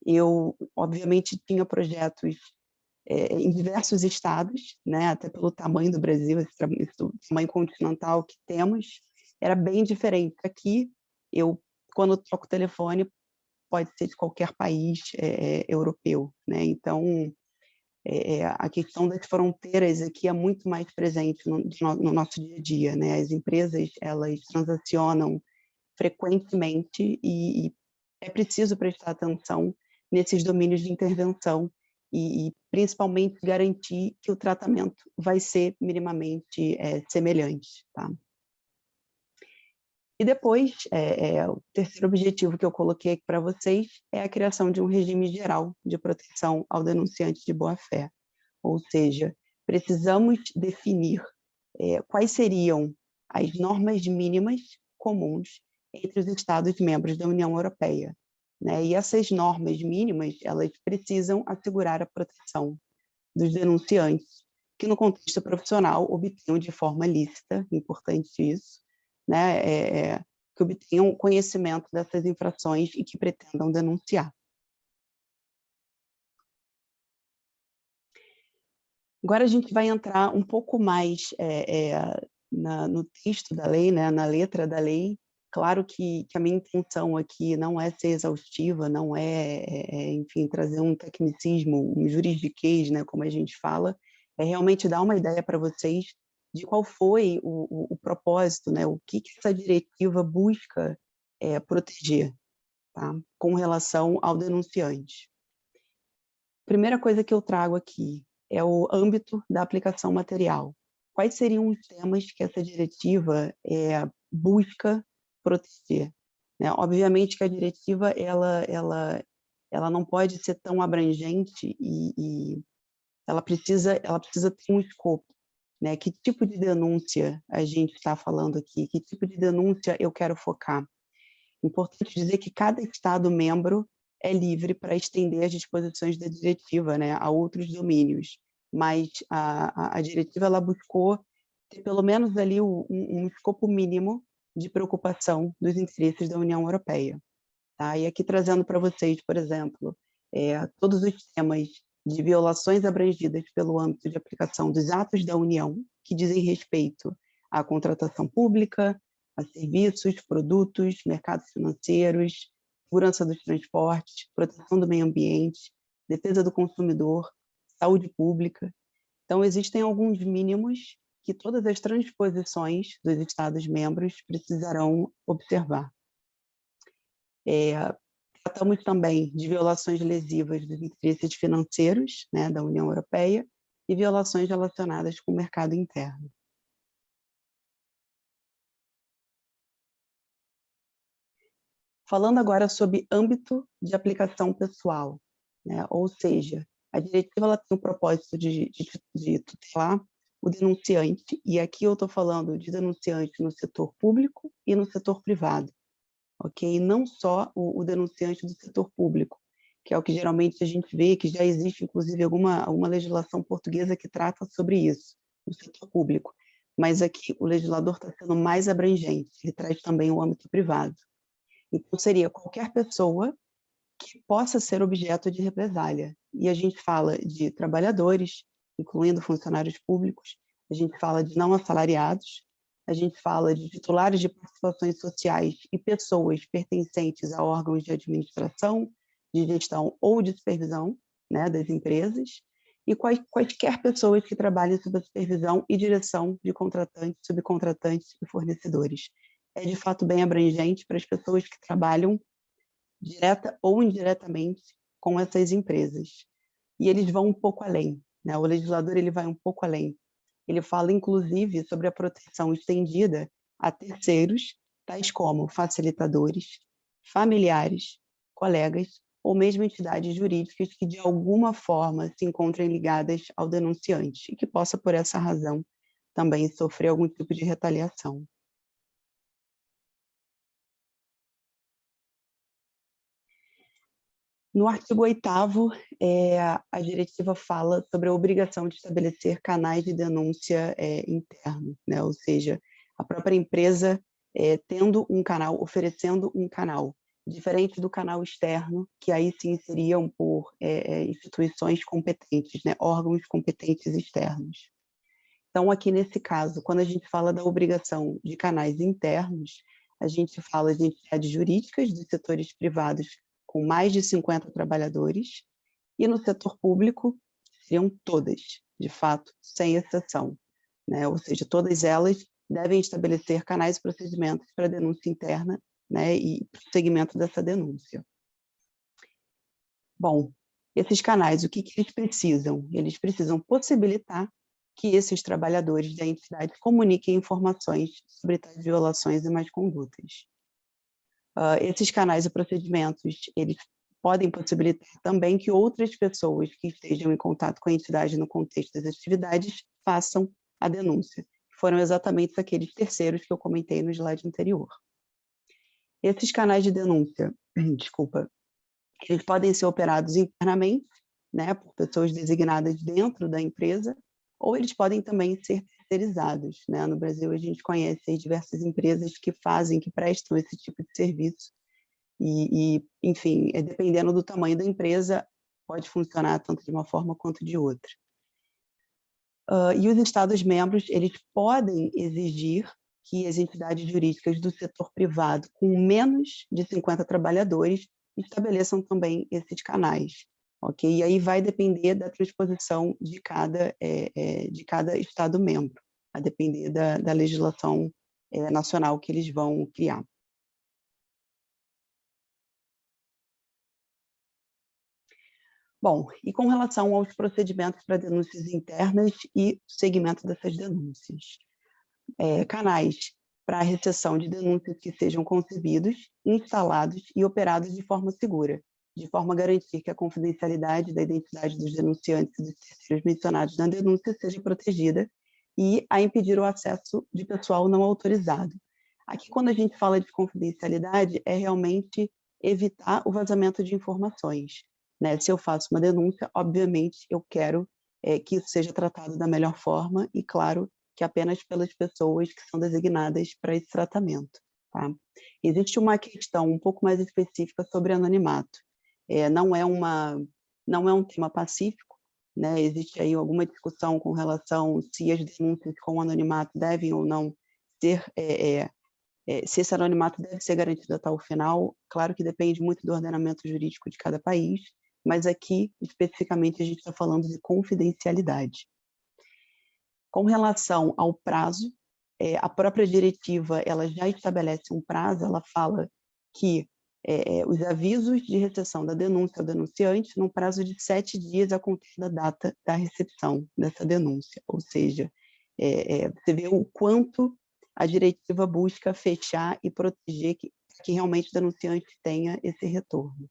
eu, obviamente, tinha projetos em diversos estados, né, até pelo tamanho do Brasil, esse tamanho continental que temos, era bem diferente. Aqui, quando toco o telefone, pode ser de qualquer país europeu. Né? Então, a questão das fronteiras aqui é muito mais presente no nosso dia a dia. Né? As empresas, elas transacionam frequentemente e é preciso prestar atenção nesses domínios de intervenção e principalmente garantir que o tratamento vai ser minimamente semelhante. Tá? E depois, o terceiro objetivo que eu coloquei aqui para vocês é a criação de um regime geral de proteção ao denunciante de boa-fé. Ou seja, precisamos definir quais seriam as normas mínimas comuns entre os Estados-membros da União Europeia. Né? E essas normas mínimas, elas precisam assegurar a proteção dos denunciantes, que no contexto profissional obtenham de forma lícita, importante isso, né? Que obtenham conhecimento dessas infrações e que pretendam denunciar. Agora a gente vai entrar um pouco mais no texto da lei, né? Na letra da lei. Claro que a minha intenção aqui não é ser exaustiva, não enfim, trazer um tecnicismo, um juridiquês, né, como a gente fala, é realmente dar uma ideia para vocês de qual foi o propósito, né, o que essa diretiva busca proteger, tá, com relação ao denunciante. Primeira coisa que eu trago aqui é o âmbito da aplicação material. Quais seriam os temas que essa diretiva busca proteger? Né? Obviamente que a diretiva ela não pode ser tão abrangente e ela precisa ter um escopo. Né? Que tipo de denúncia a gente está falando aqui? Que tipo de denúncia eu quero focar? Importante dizer que cada Estado-membro é livre para estender as disposições da diretiva, né, a outros domínios, mas a diretiva ela buscou ter pelo menos ali um escopo mínimo de preocupação dos interesses da União Europeia. Tá? E aqui trazendo para vocês, por exemplo, todos os temas de violações abrangidas pelo âmbito de aplicação dos atos da União, que dizem respeito à contratação pública, a serviços, produtos, mercados financeiros, segurança dos transportes, proteção do meio ambiente, defesa do consumidor, saúde pública. Então, existem alguns mínimos que todas as transposições dos Estados-membros precisarão observar. Tratamos também de violações lesivas dos interesses financeiros, né, da União Europeia e violações relacionadas com o mercado interno. Falando agora sobre âmbito de aplicação pessoal, né, ou seja, a diretiva ela tem o propósito de tutelar o denunciante, e aqui eu estou falando de denunciante no setor público e no setor privado. Ok? Não só o denunciante do setor público, que é o que geralmente a gente vê, que já existe, inclusive, alguma legislação portuguesa que trata sobre isso, no setor público. Mas aqui o legislador está sendo mais abrangente, ele traz também o âmbito privado. Então, seria qualquer pessoa que possa ser objeto de represália. E a gente fala de trabalhadores, incluindo funcionários públicos, a gente fala de não assalariados, a gente fala de titulares de participações sociais e pessoas pertencentes a órgãos de administração, de gestão ou de supervisão, né, das empresas, e quaisquer pessoas que trabalhem sob a supervisão e direção de contratantes, subcontratantes e fornecedores. É de fato bem abrangente para as pessoas que trabalham direta ou indiretamente com essas empresas. E eles vão um pouco além, né? O legislador ele vai um pouco além. Ele fala, inclusive, sobre a proteção estendida a terceiros, tais como facilitadores, familiares, colegas ou mesmo entidades jurídicas que, de alguma forma, se encontrem ligadas ao denunciante e que possa, por essa razão, também sofrer algum tipo de retaliação. No artigo 8º, a diretiva fala sobre a obrigação de estabelecer canais de denúncia interno, né? Ou seja, a própria empresa tendo um canal, oferecendo um canal, diferente do canal externo, que aí sim seriam por instituições competentes, né? Órgãos competentes externos. Então, aqui nesse caso, quando a gente fala da obrigação de canais internos, a gente fala de entidades jurídicas dos setores privados com mais de 50 trabalhadores, e no setor público seriam todas, de fato, sem exceção, né? Ou seja, todas elas devem estabelecer canais e procedimentos para denúncia interna, né, e prosseguimento dessa denúncia. Bom, esses canais, o que eles precisam? Eles precisam possibilitar que esses trabalhadores da entidade comuniquem informações sobre tais violações e más condutas. Esses canais e procedimentos, eles podem possibilitar também que outras pessoas que estejam em contato com a entidade no contexto das atividades façam a denúncia. Foram exatamente aqueles terceiros que eu comentei no slide anterior. Esses canais de denúncia, eles podem ser operados internamente, né, por pessoas designadas dentro da empresa, ou eles podem também ser terceirizados, né? No Brasil, a gente conhece diversas empresas que prestam esse tipo de serviço. Enfim, dependendo do tamanho da empresa, pode funcionar tanto de uma forma quanto de outra. E os Estados-membros, eles podem exigir que as entidades jurídicas do setor privado com menos de 50 trabalhadores estabeleçam também esses canais. Okay? E aí vai depender da transposição de cada Estado-membro, a depender da legislação nacional que eles vão criar. Bom, e com relação aos procedimentos para denúncias internas e segmento dessas denúncias. Canais para a recepção de denúncias que sejam concebidos, instalados e operados de forma segura, de forma a garantir que a confidencialidade da identidade dos denunciantes e dos terceiros mencionados na denúncia seja protegida e a impedir o acesso de pessoal não autorizado. Aqui, quando a gente fala de confidencialidade, é realmente evitar o vazamento de informações, né? Se eu faço uma denúncia, obviamente, eu quero que isso seja tratado da melhor forma e, claro, que apenas pelas pessoas que são designadas para esse tratamento. tá? Existe uma questão um pouco mais específica sobre anonimato. Não é um tema pacífico, né? Existe aí alguma discussão com relação se as denúncias com anonimato devem ou não ser, se esse anonimato deve ser garantido até o final. Claro que depende muito do ordenamento jurídico de cada país, mas aqui, especificamente, a gente está falando de confidencialidade. Com relação ao prazo, a própria diretiva ela já estabelece um prazo, ela fala que os avisos de recepção da denúncia ao denunciante num prazo de 7 dias a contar da data da recepção dessa denúncia. Ou seja, você vê o quanto a diretiva busca fechar e proteger que realmente o denunciante tenha esse retorno.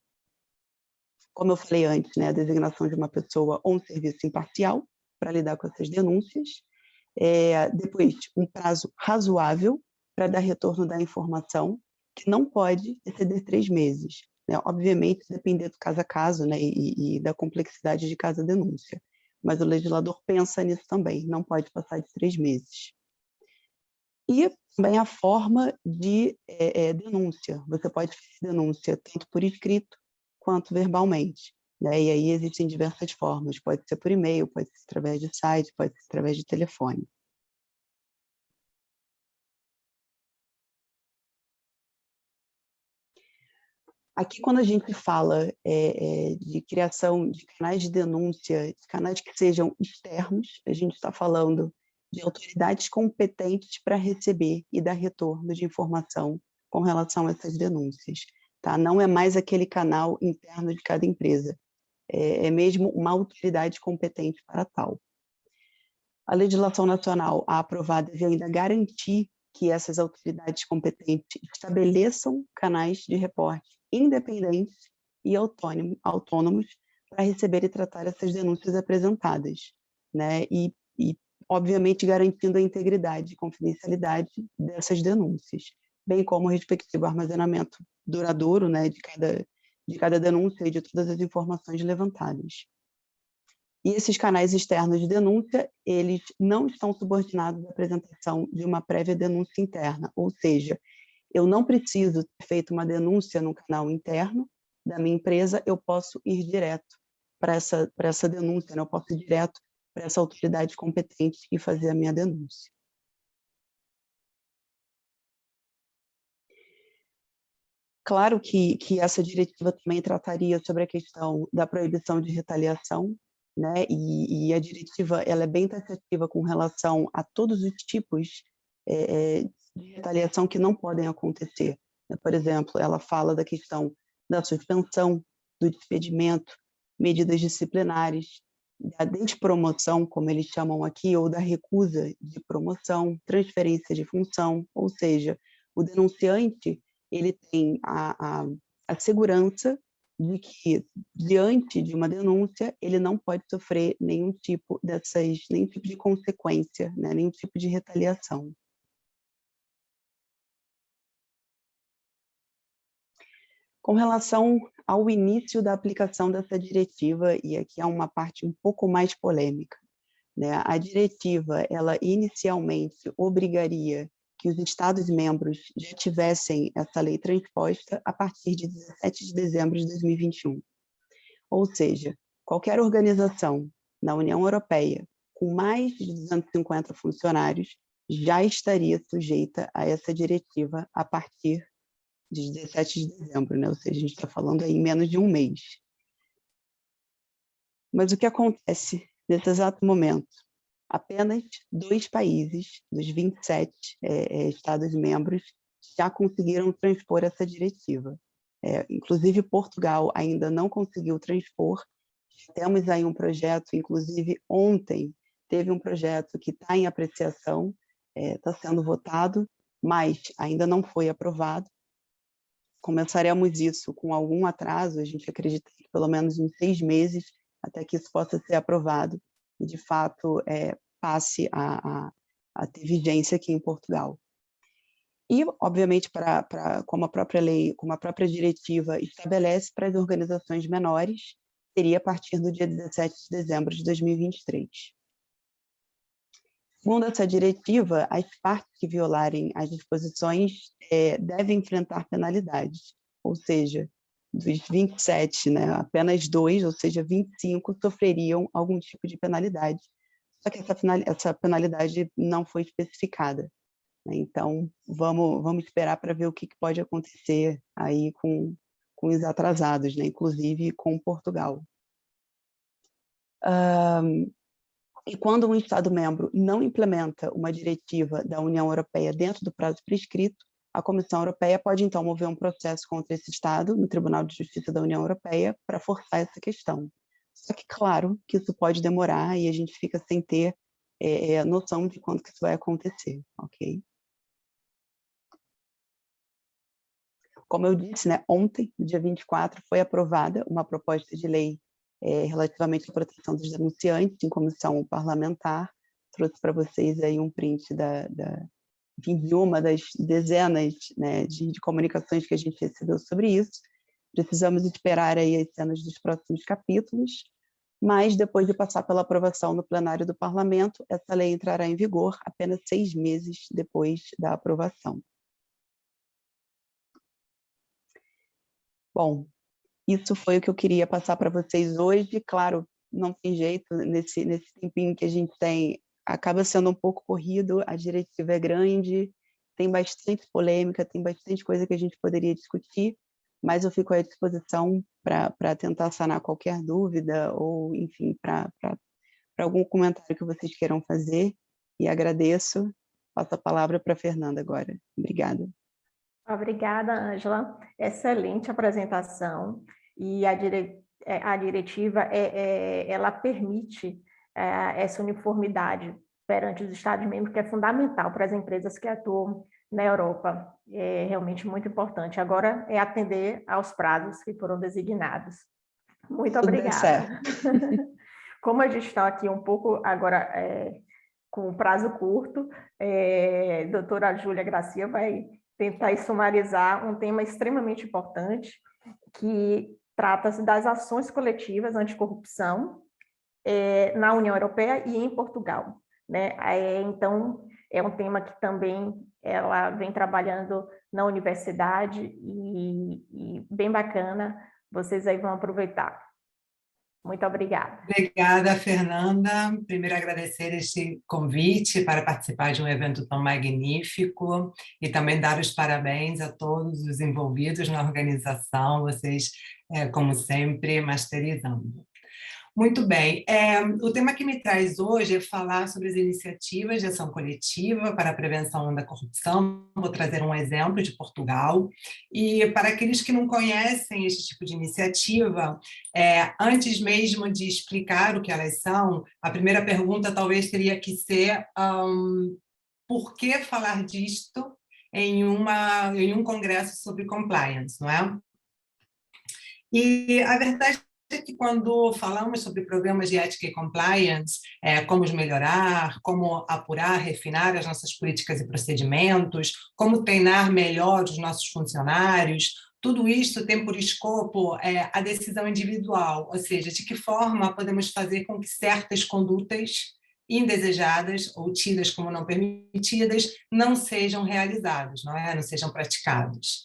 Como eu falei antes, né, a designação de uma pessoa ou um serviço imparcial para lidar com essas denúncias. Depois, um prazo razoável para dar retorno da informação, que não pode exceder 3 meses. Né? Obviamente, depender do caso a caso, né, e da complexidade de cada denúncia. Mas o legislador pensa nisso também, não pode passar de 3 meses. E também a forma de denúncia. Você pode fazer denúncia tanto por escrito quanto verbalmente. Né? E aí existem diversas formas. Pode ser por e-mail, pode ser através de site, pode ser através de telefone. Aqui, quando a gente fala de criação de canais de denúncia, de canais que sejam externos, a gente está falando de autoridades competentes para receber e dar retorno de informação com relação a essas denúncias. Tá? Não é mais aquele canal interno de cada empresa, é mesmo uma autoridade competente para tal. A legislação nacional aprovada deve ainda garantir que essas autoridades competentes estabeleçam canais de reporte independentes e autônomos para receber e tratar essas denúncias apresentadas, né? E obviamente, garantindo a integridade e confidencialidade dessas denúncias, bem como o respectivo armazenamento duradouro, né, de cada denúncia e de todas as informações levantadas. E esses canais externos de denúncia, eles não estão subordinados à apresentação de uma prévia denúncia interna, ou seja, eu não preciso ter feito uma denúncia no canal interno da minha empresa, eu posso ir direto para essa denúncia, né? Eu posso ir direto para essa autoridade competente e fazer a minha denúncia. Claro que essa diretiva também trataria sobre a questão da proibição de retaliação, né? E a diretiva ela é bem taxativa com relação a todos os tipos de retaliação que não podem acontecer. Por exemplo, ela fala da questão da suspensão, do despedimento, medidas disciplinares, da despromoção, como eles chamam aqui, ou da recusa de promoção, transferência de função, ou seja, o denunciante ele tem a segurança de que, diante de uma denúncia, ele não pode sofrer nenhum tipo de consequência, né? Nenhum tipo de retaliação. Com relação ao início da aplicação dessa diretiva, e aqui há uma parte um pouco mais polêmica, né? A diretiva, ela inicialmente obrigaria que os Estados-membros já tivessem essa lei transposta a partir de 17 de dezembro de 2021. Ou seja, qualquer organização na União Europeia com mais de 250 funcionários já estaria sujeita a essa diretiva a partir de 17 de dezembro, né? Ou seja, a gente está falando aí em menos de um mês. Mas o que acontece nesse exato momento? Apenas 2 países dos 27 Estados-membros já conseguiram transpor essa diretiva. Inclusive, Portugal ainda não conseguiu transpor. Temos aí um projeto, inclusive ontem teve um projeto que está em apreciação, está sendo votado, mas ainda não foi aprovado. Começaremos isso com algum atraso, a gente acredita que pelo menos em 6 meses, até que isso possa ser aprovado e, de fato, passe a ter vigência aqui em Portugal. E, obviamente, como a própria lei, como a própria diretiva estabelece para as organizações menores, seria a partir do dia 17 de dezembro de 2023. Segundo essa diretiva, as partes que violarem as disposições devem enfrentar penalidades, ou seja, dos 27, né, apenas 2, ou seja, 25, sofreriam algum tipo de penalidade. Só que essa penalidade não foi especificada, né? Então, vamos esperar para ver o que pode acontecer aí com os atrasados, né? Inclusive com Portugal. E quando um Estado-membro não implementa uma diretiva da União Europeia dentro do prazo prescrito, a Comissão Europeia pode, então, mover um processo contra esse Estado no Tribunal de Justiça da União Europeia para forçar essa questão. Só que, claro, que isso pode demorar e a gente fica sem ter noção de quando que isso vai acontecer, ok? Como eu disse, né, ontem, no dia 24, foi aprovada uma proposta de lei relativamente à proteção dos denunciantes em comissão parlamentar. Trouxe para vocês aí um print de uma das dezenas, né, de comunicações que a gente recebeu sobre isso. Precisamos esperar aí as cenas dos próximos capítulos, mas depois de passar pela aprovação no plenário do parlamento, essa lei entrará em vigor apenas 6 meses depois da aprovação. Bom, isso foi o que eu queria passar para vocês hoje. Claro, não tem jeito, nesse tempinho que a gente tem, acaba sendo um pouco corrido, a diretiva é grande, tem bastante polêmica, tem bastante coisa que a gente poderia discutir, mas eu fico à disposição para tentar sanar qualquer dúvida ou, enfim, para algum comentário que vocês queiram fazer, e agradeço. Passo a palavra para a Fernanda agora. Obrigada. Obrigada, Ângela. Excelente apresentação. E a diretiva, ela permite essa uniformidade perante os Estados-membros, que é fundamental para as empresas que atuam na Europa. É realmente muito importante. Agora é atender aos prazos que foram designados. Muito obrigada. Como a gente está aqui um pouco agora com o prazo curto, a doutora Júlia Gracia vai tentar sumarizar um tema extremamente importante, que trata-se das ações coletivas anticorrupção na União Europeia e em Portugal, né? Então, é um tema que também ela vem trabalhando na universidade e bem bacana, vocês aí vão aproveitar. Muito obrigada. Obrigada, Fernanda. Primeiro, agradecer este convite para participar de um evento tão magnífico e também dar os parabéns a todos os envolvidos na organização, vocês, como sempre, masterizando. Muito bem, o tema que me traz hoje é falar sobre as iniciativas de ação coletiva para a prevenção da corrupção. Vou trazer um exemplo de Portugal. E para aqueles que não conhecem esse tipo de iniciativa, antes mesmo de explicar o que elas são, a primeira pergunta talvez teria que ser por que falar disto em um congresso sobre compliance, não é? E a verdade que quando falamos sobre programas de ética e compliance, como os melhorar, como apurar, refinar as nossas políticas e procedimentos, como treinar melhor os nossos funcionários, tudo isso tem por escopo a decisão individual, ou seja, de que forma podemos fazer com que certas condutas indesejadas ou tidas como não permitidas não sejam realizadas, não sejam praticadas.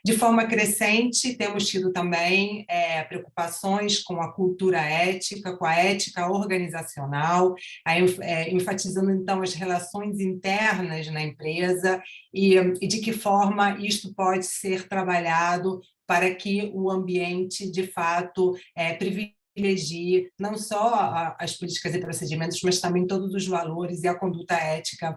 De forma crescente, temos tido também preocupações com a cultura ética, com a ética organizacional, enfatizando, então, as relações internas na empresa e de que forma isto pode ser trabalhado para que o ambiente, de fato, privilegie não só as políticas e procedimentos, mas também todos os valores e a conduta ética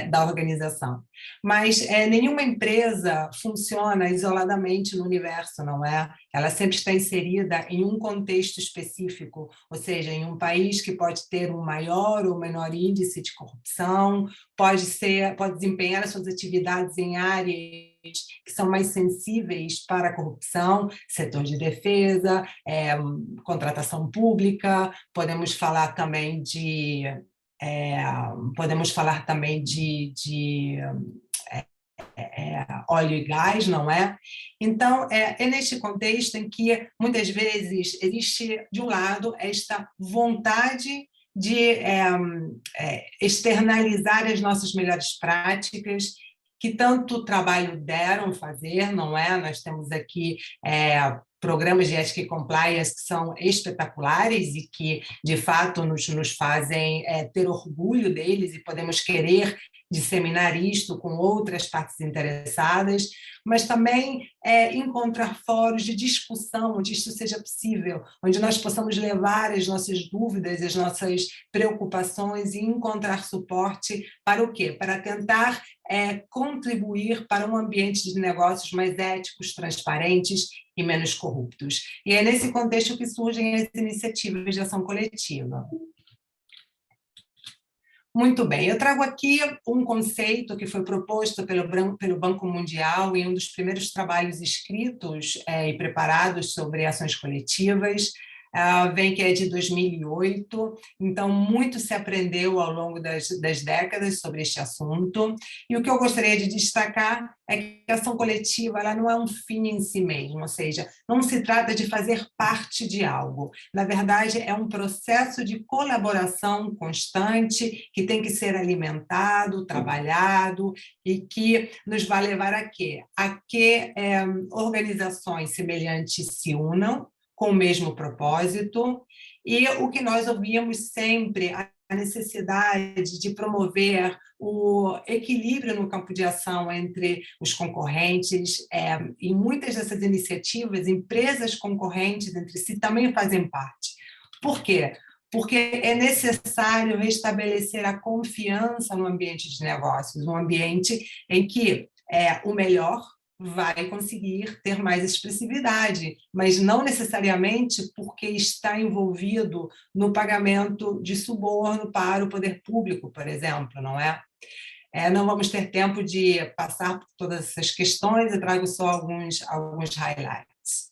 da organização. Mas nenhuma empresa funciona isoladamente no universo, não é? Ela sempre está inserida em um contexto específico, ou seja, em um país que pode ter um maior ou menor índice de corrupção, pode desempenhar as suas atividades em áreas que são mais sensíveis para a corrupção, setor de defesa, contratação pública, podemos falar também de óleo e gás, não é? Então, é neste contexto em que, muitas vezes, existe, de um lado, esta vontade de externalizar as nossas melhores práticas, que tanto trabalho deram fazer, não é? Nós temos aqui programas de ética e compliance que são espetaculares e que, de fato, nos fazem ter orgulho deles e podemos querer disseminar isto com outras partes interessadas, mas também encontrar fóruns de discussão onde isso seja possível, onde nós possamos levar as nossas dúvidas, as nossas preocupações e encontrar suporte para o quê? Para tentar contribuir para um ambiente de negócios mais éticos, transparentes e menos corruptos. E é nesse contexto que surgem as iniciativas de ação coletiva. Muito bem, eu trago aqui um conceito que foi proposto pelo Banco Mundial em um dos primeiros trabalhos escritos e preparados sobre ações coletivas, vem que é de 2008, então muito se aprendeu ao longo das décadas sobre este assunto, e o que eu gostaria de destacar é que a ação coletiva ela não é um fim em si mesmo, ou seja, não se trata de fazer parte de algo, na verdade é um processo de colaboração constante que tem que ser alimentado, trabalhado e que nos vai levar a quê? A que organizações semelhantes se unam com o mesmo propósito, e o que nós ouvíamos sempre, a necessidade de promover o equilíbrio no campo de ação entre os concorrentes, e muitas dessas iniciativas, empresas concorrentes entre si também fazem parte. Por quê? Porque é necessário restabelecer a confiança no ambiente de negócios, um ambiente em que o melhor vai conseguir ter mais expressividade, mas não necessariamente porque está envolvido no pagamento de suborno para o poder público, por exemplo, não é? Não vamos ter tempo de passar por todas essas questões, eu trago só alguns highlights.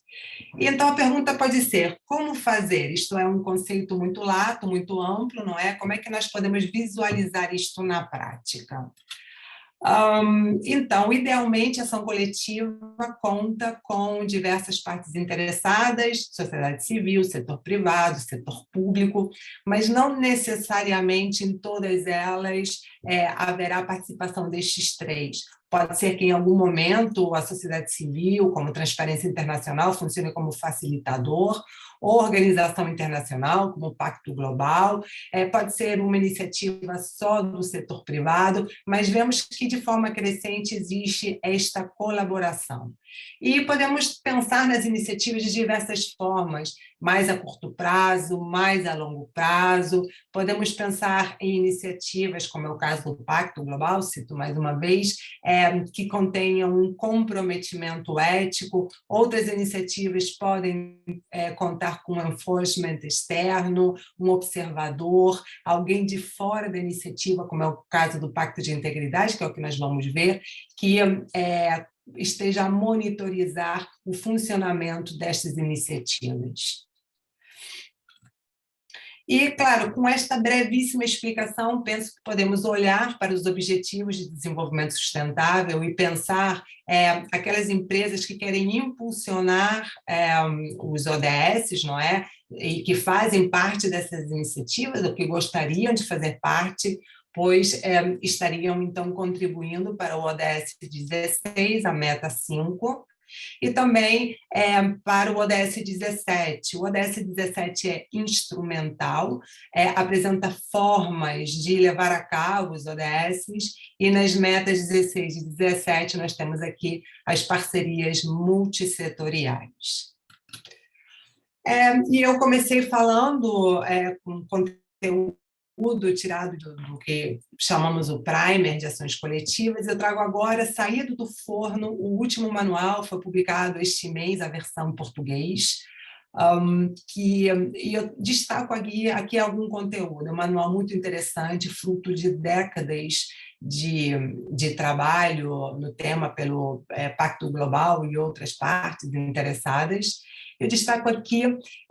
E então a pergunta pode ser, como fazer? Isto é um conceito muito lato, muito amplo, não é? Como é que nós podemos visualizar isto na prática? Então, idealmente, a ação coletiva conta com diversas partes interessadas, sociedade civil, setor privado, setor público, mas não necessariamente em todas elas haverá participação destes três. Pode ser que em algum momento a sociedade civil, como Transparência Internacional, funcione como facilitador, ou organização internacional, como o Pacto Global, pode ser uma iniciativa só do setor privado, mas vemos que de forma crescente existe esta colaboração. E podemos pensar nas iniciativas de diversas formas, mais a curto prazo, mais a longo prazo, podemos pensar em iniciativas, como é o caso do Pacto Global, cito mais uma vez, que contenham um comprometimento ético, outras iniciativas podem contar com um enforcement externo, um observador, alguém de fora da iniciativa, como é o caso do Pacto de Integridade, que é o que nós vamos ver, que esteja a monitorizar o funcionamento destas iniciativas. E, claro, com esta brevíssima explicação, penso que podemos olhar para os Objetivos de Desenvolvimento Sustentável e pensar aquelas empresas que querem impulsionar os ODS, não é? E que fazem parte dessas iniciativas, ou que gostariam de fazer parte, pois estariam, então, contribuindo para o ODS 16, a meta 5, e também para o ODS 17. O ODS 17 é instrumental, apresenta formas de levar a cabo os ODSs, e nas metas 16 e 17 nós temos aqui as parcerias multissetoriais. E eu comecei falando com conteúdo tirado do que chamamos o primer de ações coletivas. Eu trago agora, saído do forno, o último manual, foi publicado este mês, a versão em português, e eu destaco aqui algum conteúdo. É um manual muito interessante, fruto de décadas de trabalho no tema pelo Pacto Global e outras partes interessadas. Eu destaco aqui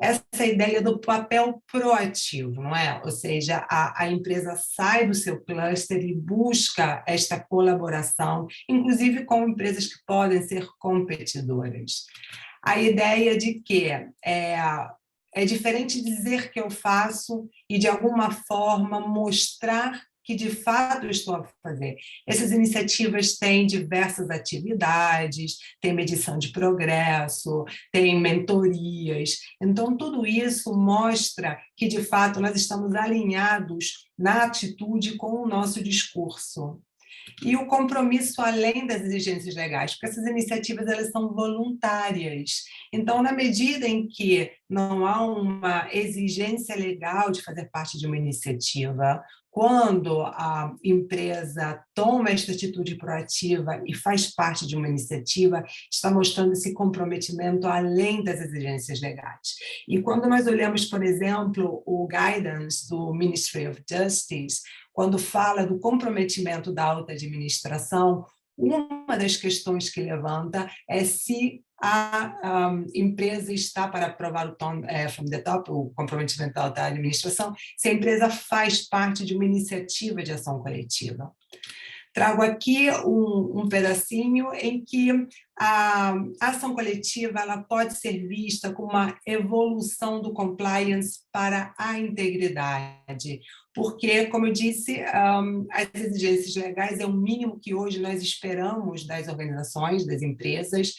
essa ideia do papel proativo, não é? Ou seja, a empresa sai do seu cluster e busca esta colaboração, inclusive com empresas que podem ser competidoras. A ideia de que é diferente dizer que eu faço e, de alguma forma, mostrar que, de fato, eu estou a fazer. Essas iniciativas têm diversas atividades, tem medição de progresso, tem mentorias. Então, tudo isso mostra que, de fato, nós estamos alinhados na atitude com o nosso discurso. E o compromisso além das exigências legais, porque essas iniciativas elas são voluntárias. Então, na medida em que não há uma exigência legal de fazer parte de uma iniciativa, quando a empresa toma esta atitude proativa e faz parte de uma iniciativa, está mostrando esse comprometimento além das exigências legais. E quando nós olhamos, por exemplo, o guidance do Ministry of Justice, quando fala do comprometimento da alta administração, uma das questões que levanta é se a empresa está para aprovar o from the top, o comprometimento da alta administração, se a empresa faz parte de uma iniciativa de ação coletiva. Trago aqui um pedacinho em que a ação coletiva ela pode ser vista como uma evolução do compliance para a integridade, porque, como eu disse, as exigências legais é o mínimo que hoje nós esperamos das organizações, das empresas.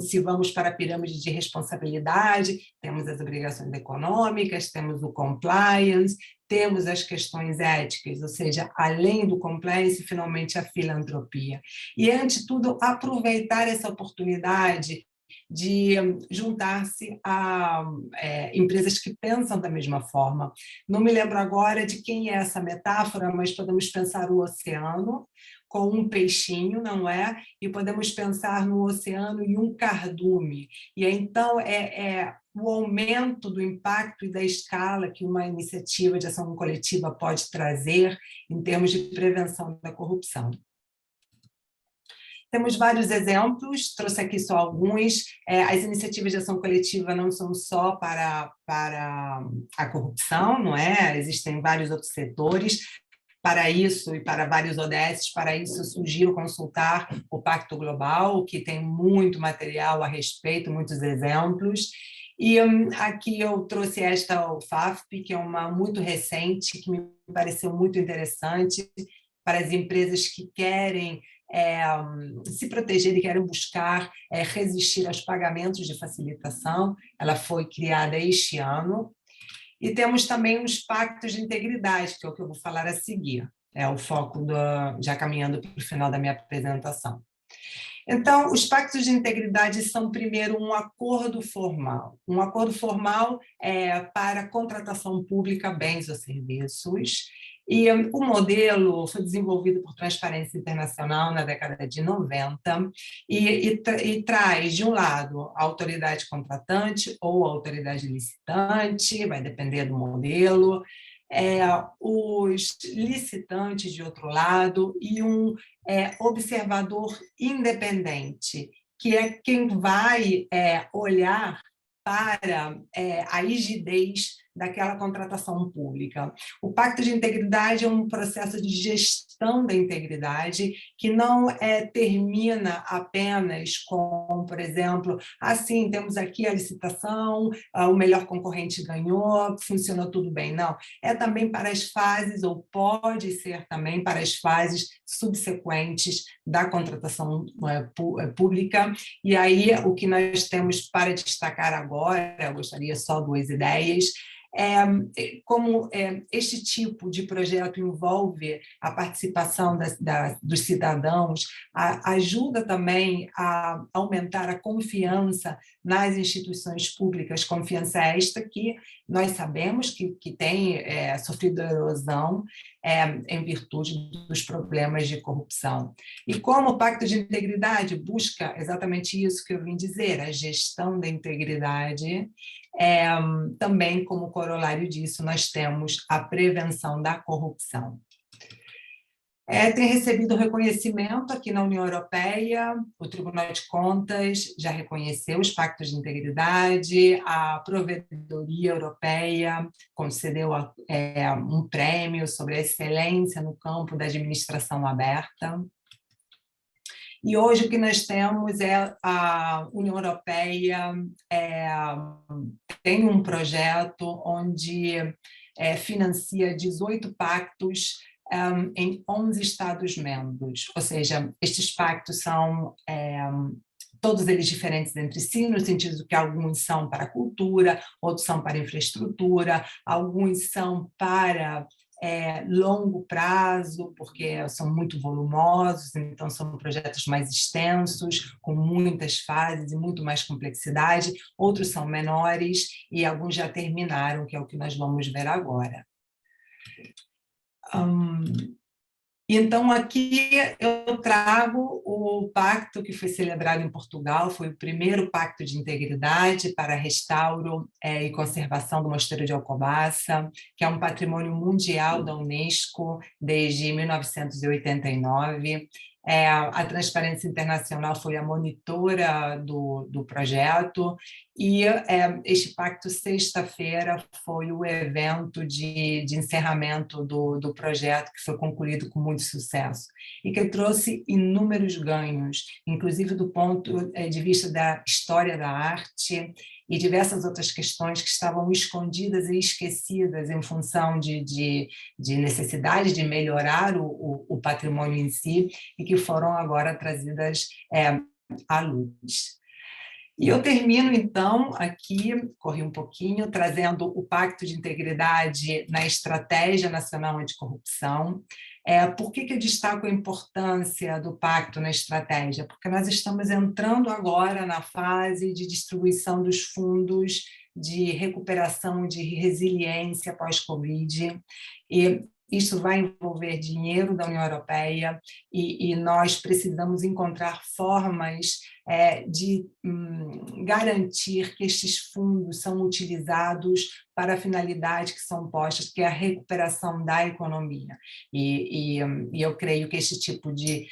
Se vamos para a pirâmide de responsabilidade, temos as obrigações econômicas, temos o compliance, temos as questões éticas, ou seja, além do compliance, finalmente a filantropia. E, antes de tudo, aproveitar essa oportunidade de juntar-se a empresas que pensam da mesma forma. Não me lembro agora de quem é essa metáfora, mas podemos pensar o oceano com um peixinho, não é? E podemos pensar no oceano e um cardume. E então o aumento do impacto e da escala que uma iniciativa de ação coletiva pode trazer em termos de prevenção da corrupção. Temos vários exemplos, trouxe aqui só alguns. As iniciativas de ação coletiva não são só para a corrupção, não é? Existem vários outros setores. Para isso, e para vários ODS, para isso eu sugiro consultar o Pacto Global, que tem muito material a respeito, muitos exemplos. E aqui eu trouxe esta UFAFP, que é uma muito recente, que me pareceu muito interessante para as empresas que querem se proteger e querem buscar resistir aos pagamentos de facilitação. Ela foi criada este ano. E temos também os pactos de integridade, que é o que eu vou falar a seguir. É o foco, já caminhando para o final da minha apresentação. Então, os pactos de integridade são, primeiro, um acordo formal. Um acordo formal para contratação pública, bens ou serviços. E o modelo foi desenvolvido por Transparência Internacional na década de 90 e traz, de um lado, a autoridade contratante ou a autoridade licitante, vai depender do modelo, os licitantes, de outro lado, e um observador independente, que é quem vai olhar para a rigidez daquela contratação pública. O Pacto de Integridade é um processo de gestão da integridade que não termina apenas com, por exemplo, assim, temos aqui a licitação, o melhor concorrente ganhou, funcionou tudo bem. Não, é também para as fases, ou pode ser também para as fases subsequentes da contratação pública. E aí, o que nós temos para destacar agora, eu gostaria só duas ideias, como este tipo de projeto envolve a participação dos cidadãos, ajuda também a aumentar a confiança nas instituições públicas, confiança esta que nós sabemos que tem sofrido erosão em virtude dos problemas de corrupção. E como o Pacto de Integridade busca exatamente isso que eu vim dizer, a gestão da integridade, também como corolário disso nós temos a prevenção da corrupção. Tem recebido reconhecimento aqui na União Europeia, o Tribunal de Contas já reconheceu os pactos de integridade, a Provedoria Europeia concedeu um prêmio sobre a excelência no campo da administração aberta. E hoje o que nós temos é a União Europeia tem um projeto onde financia 18 pactos em 11 Estados-membros, ou seja, estes pactos são todos eles diferentes entre si, no sentido que alguns são para a cultura, outros são para a infraestrutura, alguns são para longo prazo, porque são muito volumosos, então são projetos mais extensos, com muitas fases e muito mais complexidade, outros são menores e alguns já terminaram, que é o que nós vamos ver agora. Então, aqui eu trago o pacto que foi celebrado em Portugal, foi o primeiro pacto de integridade para restauro e conservação do Mosteiro de Alcobaça, que é um patrimônio mundial da Unesco desde 1989. A Transparência Internacional foi a monitora do projeto, e este pacto, sexta-feira, foi o evento de encerramento do projeto, que foi concluído com muito sucesso, e que trouxe inúmeros ganhos, inclusive do ponto de vista da história da arte, e diversas outras questões que estavam escondidas e esquecidas em função de necessidade de melhorar o patrimônio em si, e que foram agora trazidas à luz. E eu termino, então, aqui, corri um pouquinho, trazendo o Pacto de Integridade na Estratégia Nacional Anticorrupção. Por que eu destaco a importância do pacto na estratégia? Porque nós estamos entrando agora na fase de distribuição dos fundos de recuperação, de resiliência pós-Covid, e isso vai envolver dinheiro da União Europeia, e nós precisamos encontrar formas de garantir que estes fundos são utilizados para a finalidade que são postas, que é a recuperação da economia. E eu creio que esse tipo de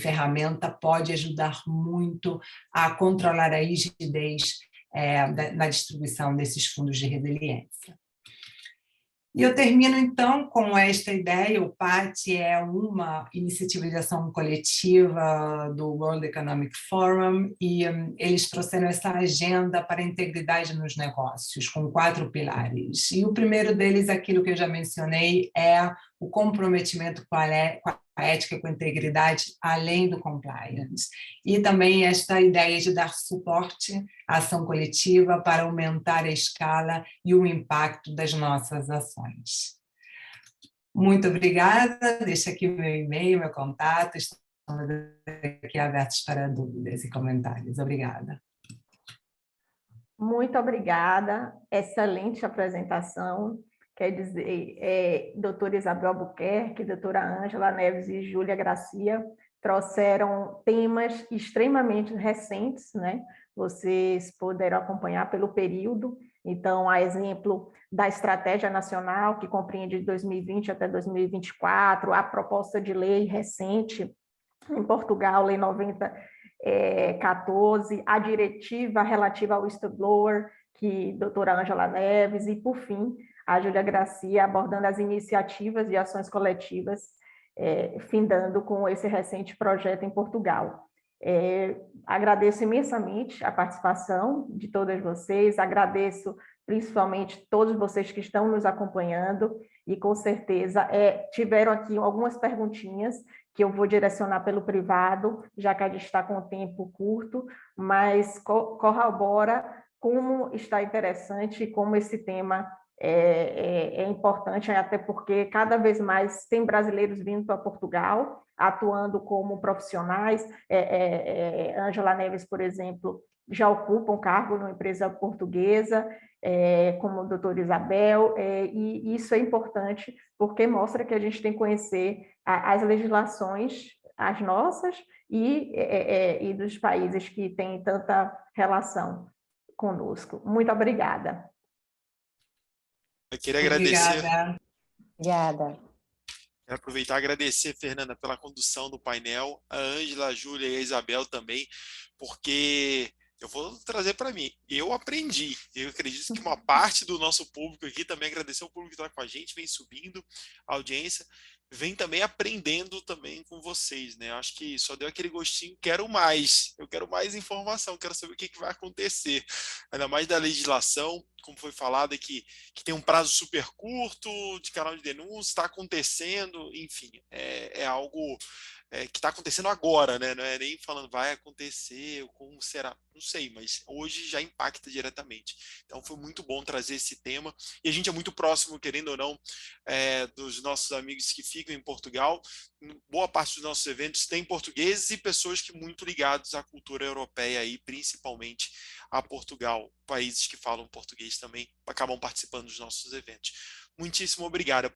ferramenta pode ajudar muito a controlar a rigidez na distribuição desses fundos de resiliência. E eu termino, então, com esta ideia. O PAT é uma iniciativa de ação coletiva do World Economic Forum, e eles trouxeram essa agenda para a integridade nos negócios, com 4 pilares. E o primeiro deles, aquilo que eu já mencionei, é o comprometimento com a ética e com a integridade, além do compliance. E também esta ideia de dar suporte à ação coletiva para aumentar a escala e o impacto das nossas ações. Muito obrigada, deixo aqui meu e-mail, meu contato, estamos aqui abertos para dúvidas e comentários. Obrigada. Muito obrigada, excelente apresentação. Quer dizer, doutora Isabel Albuquerque, doutora Ângela Neves e Júlia Gracia trouxeram temas extremamente recentes, né? Vocês puderam acompanhar pelo período. Então, a exemplo da Estratégia Nacional, que compreende de 2020 até 2024, a proposta de lei recente em Portugal, Lei 9014, a diretiva relativa ao whistleblower, que a doutora Ângela Neves, e, por fim, a Júlia Gracia, abordando as iniciativas de ações coletivas, findando com esse recente projeto em Portugal. Agradeço imensamente a participação de todas vocês, agradeço principalmente todos vocês que estão nos acompanhando, e com certeza tiveram aqui algumas perguntinhas que eu vou direcionar pelo privado, já que a gente está com o tempo curto, mas corrobora como está interessante e como esse tema é importante, até porque cada vez mais tem brasileiros vindo para Portugal, atuando como profissionais. Ângela Neves, por exemplo, já ocupa um cargo numa empresa portuguesa, como a doutora Isabel, e isso é importante porque mostra que a gente tem que conhecer as legislações, as nossas, e dos países que têm tanta relação conosco. Muito obrigada. Eu queria agradecer. Obrigada. Quero aproveitar e agradecer, Fernanda, pela condução do painel, a Ângela, a Júlia e a Isabel também, porque eu vou trazer para mim. Eu aprendi. Eu acredito que uma parte do nosso público aqui também agradeceu o público que está com a gente, vem subindo a audiência. vem também aprendendo também com vocês, né? Acho que só deu aquele gostinho, quero mais, eu quero mais informação, quero saber o que vai acontecer, ainda mais da legislação, como foi falado aqui, que tem um prazo super curto de canal de denúncia, está acontecendo, enfim, é algo que está acontecendo agora, né? Não é nem falando vai acontecer, como será, não sei, mas hoje já impacta diretamente. Então foi muito bom trazer esse tema, e a gente é muito próximo, querendo ou não, dos nossos amigos que ficam em Portugal. Boa parte dos nossos eventos tem portugueses e pessoas que muito ligados à cultura europeia, aí, principalmente a Portugal. Países que falam português também acabam participando dos nossos eventos. Muitíssimo obrigado.